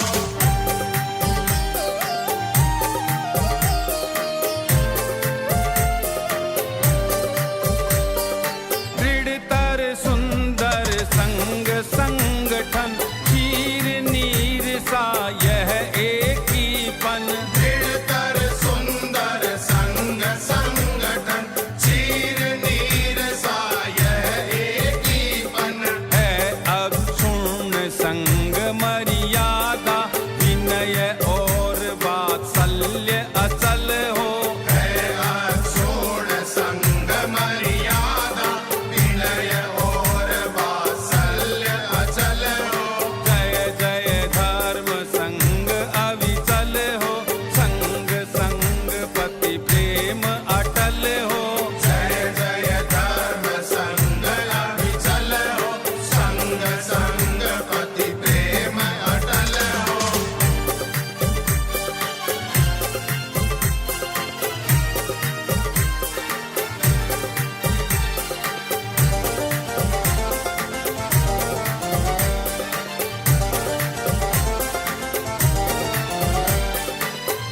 दृढ़तर सुंदर संग संगठन, चीर नीर सा यह एक ही पन। दृढ़तर सुंदर संग संगठन, चीर नीर सा यह एक ही पन। है अब क्षुण्ण संग मर्यादा, विनय और वात्सल्य अचल हो। है अक्षुण्ण संग मर्यादा, विनय और वात्सल्य अचल हो। जय जय धर्म संग अविचल हो, संग संग पति प्रेम अटल हो। जय जय धर्म संग अविचल हो, संग संग पति प्रेम अटल हो।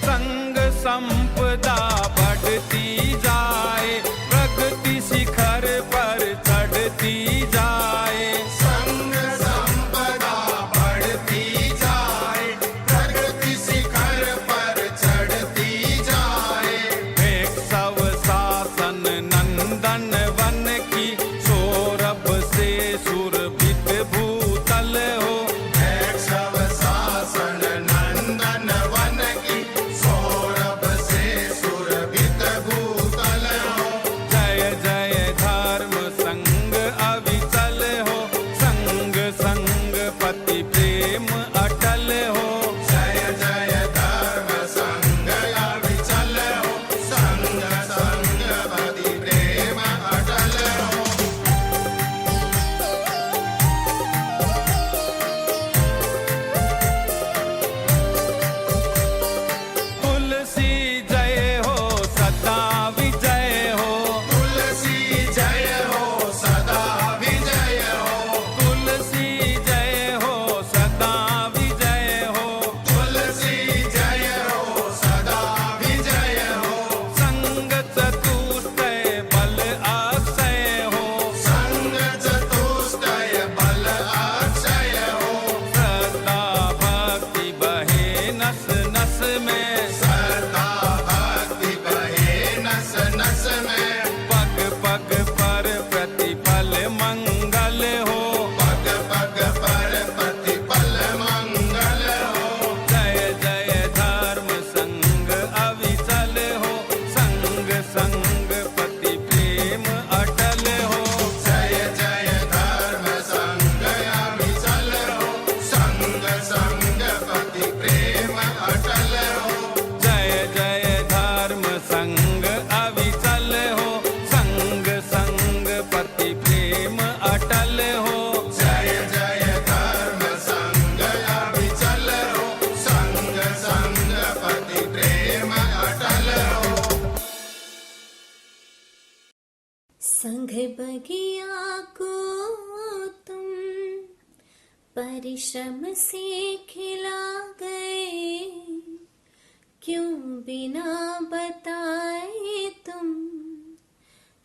संग संपदा बढ़ती जाए, प्रगति शिखर पर चढ़ती जाए। संग संपदा बढ़ती जाए, प्रगति शिखर पर चढ़ती जाए। एक सव शासन नंदन वन की, सौरभ से सुरभित भूतल हो। एक सव शासन नंदन वन की, सौरभ से सुरभित भूतल हो। जय जय धर्म संग अविचल हो, संग संग पति प्रेम अटल हो। जय जय धर्म संग अविचल हो, संग संग पति प्रेम अटल हो। तुलसी जय हो सदा विजय हो। तुलसी जय हो सदा विजय हो। तुलसी जय हो सदा विजय हो। तुलसी जय हो सदा विजय हो। संग चतुष्टय बल अक्षय हो। संग चतुष्टय बल अक्षय हो। श्रद्धा भक्ति बहे नस नस में। श्रद्धा भक्ति बहे नस नस में। पग पग पर प्रतिपल मंगल हो। पग पग पर प्रतिपल मंगल हो। जय जय धर्म संग अविचल हो, संग संग पति प्रेम अटल हो। जय जय धर्म संग अविचल हो, संग संग पति प्रेम अटल हो। जय जय धर्म संग अविचल हो, संग संग पति प्रेम अटल हो। जय जय धर्म संग अविचल हो, संग संग पति प्रेम अटल हो। संग बगिया को तुम परिश्रम से खिला गए, क्यों बिना बताए तुम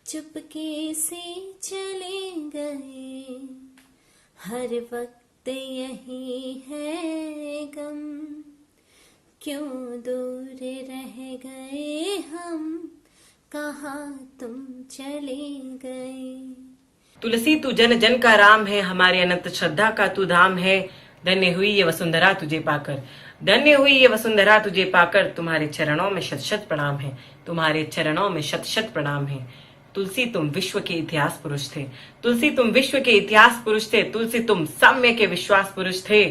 चुपके से चले गए। हर वक्त यही है गम, क्यों दूर रह गए हम, कहाँ तुम चले गए। तुलसी तू जन जन का राम है, हमारे अनंत श्रद्धा का तू धाम है। धन्य हुई ये वसुंधरा तुझे पाकर, धन्य हुई ये वसुंधरा तुझे पाकर। तुम्हारे चरणों में शत शत प्रणाम है, तुम्हारे चरणों में शत शत प्रणाम है। तुलसी तुम विश्व के इतिहास पुरुष थे, तुलसी तुम विश्व के इतिहास पुरुष थे। तुलसी तुम साम्य के विश्वास पुरुष थे।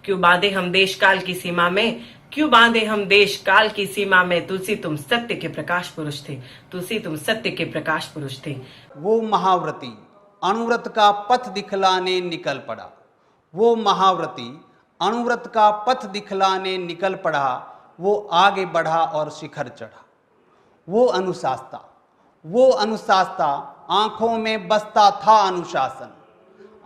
क्यों बांधे हम देश काल की सीमा में, क्यों बांधे हम देश काल की सीमा में। तुलसी तुम सत्य के प्रकाश पुरुष थे, तुलसी तुम सत्य के प्रकाश पुरुष थे। वो महाव्रती अनुव्रत का पथ दिखलाने निकल पड़ा, वो महाव्रती अनुव्रत का पथ दिखलाने निकल पड़ा। वो आगे बढ़ा और शिखर चढ़ा। वो अनुशास्ता आंखों में बसता था अनुशासन,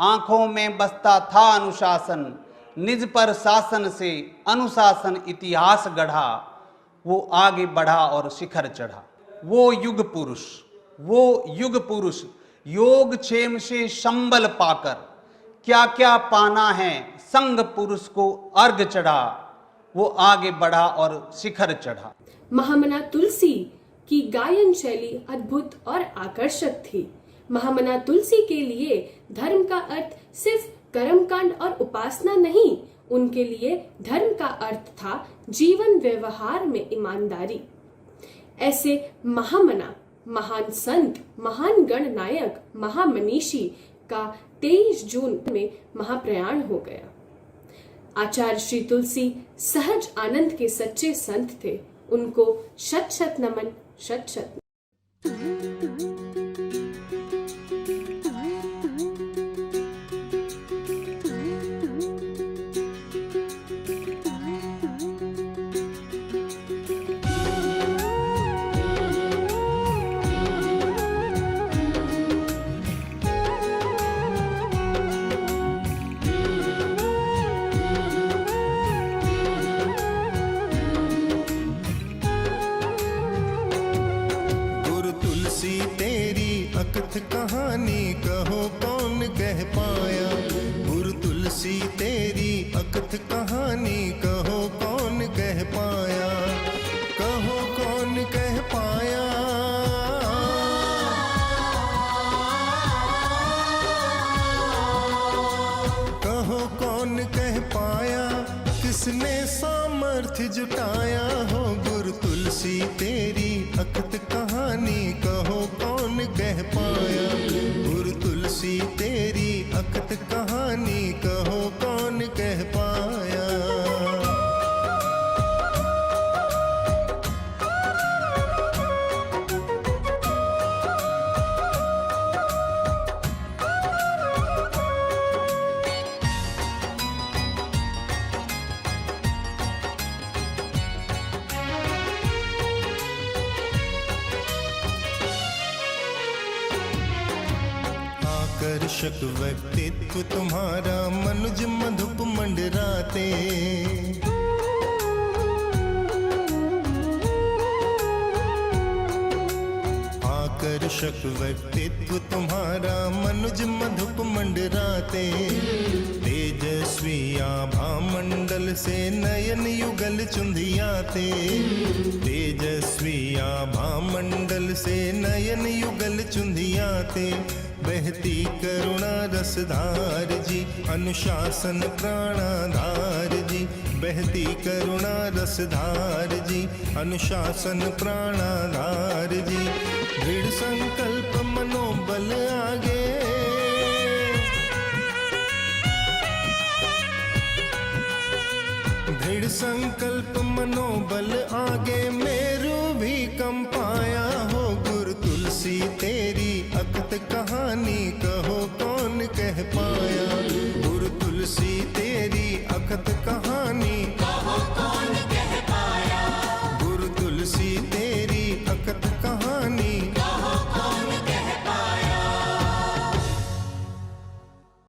आंखों में बसता था अनुशासन। निज पर शासन से अनुशासन इतिहास गढ़ा। वो आगे बढ़ा और शिखर चढ़ा। वो युग पुरुष योग क्षेम से संबल पाकर क्या क्या पाना है, संग पुरुष को अर्घ चढ़ा। वो आगे बढ़ा और शिखर चढ़ा। महामना तुलसी की गायन शैली अद्भुत और आकर्षक थी। महामना तुलसी के लिए धर्म का अर्थ सिर्फ कर्मकांड और उपासना नहीं, उनके लिए धर्म का अर्थ था जीवन व्यवहार में ईमानदारी। ऐसे महामना, महान संत, महान गणनायक, महामनीषी का 23 जून में महाप्रयाण हो गया। आचार्य श्री तुलसी सहज आनंद के सच्चे संत थे। उनको शत शत नमन, शत शत। अकथ कहानी कहो कौन कह पाया। गुरु तुलसी तेरी अकथ कहानी कहो कौन कह पाया। कहो कौन कह पाया। कहो कौन कह पाया। किसने सामर्थ्य जुटाया हो। गुरु तुलसी तेरी अकथ कहानी कहो कौन कह पाया। गुरु तुलसी तेरी अकथ कहानी कहो कौन कह पाया। आकर्षक व्यक्तित्व तुम्हारा मनुज मधुप मंडराते। आकर्षक व्यक्तित्व तुम्हारा मनुज मधुप मंडराते। तेजस्वी आभा मंडल से नयन युगल चुंधियाते। तेजस्वी आभा मंडल से नयन युगल चुंधियाते। बहती करुणा रसधार जी अनुशासन प्राणाधार जी। बहती करुणा रसधार जी अनुशासन प्राणाधार जी। दृढ़ संकल्प मनोबल आगे। दृढ़ संकल्प मनोबल आगे मेरू भी कम पाया हो। गुरु तुलसी तेरी अकथ कहानी कहो कौन कह पाया। गुरु तुलसी तेरी अकथ कहानी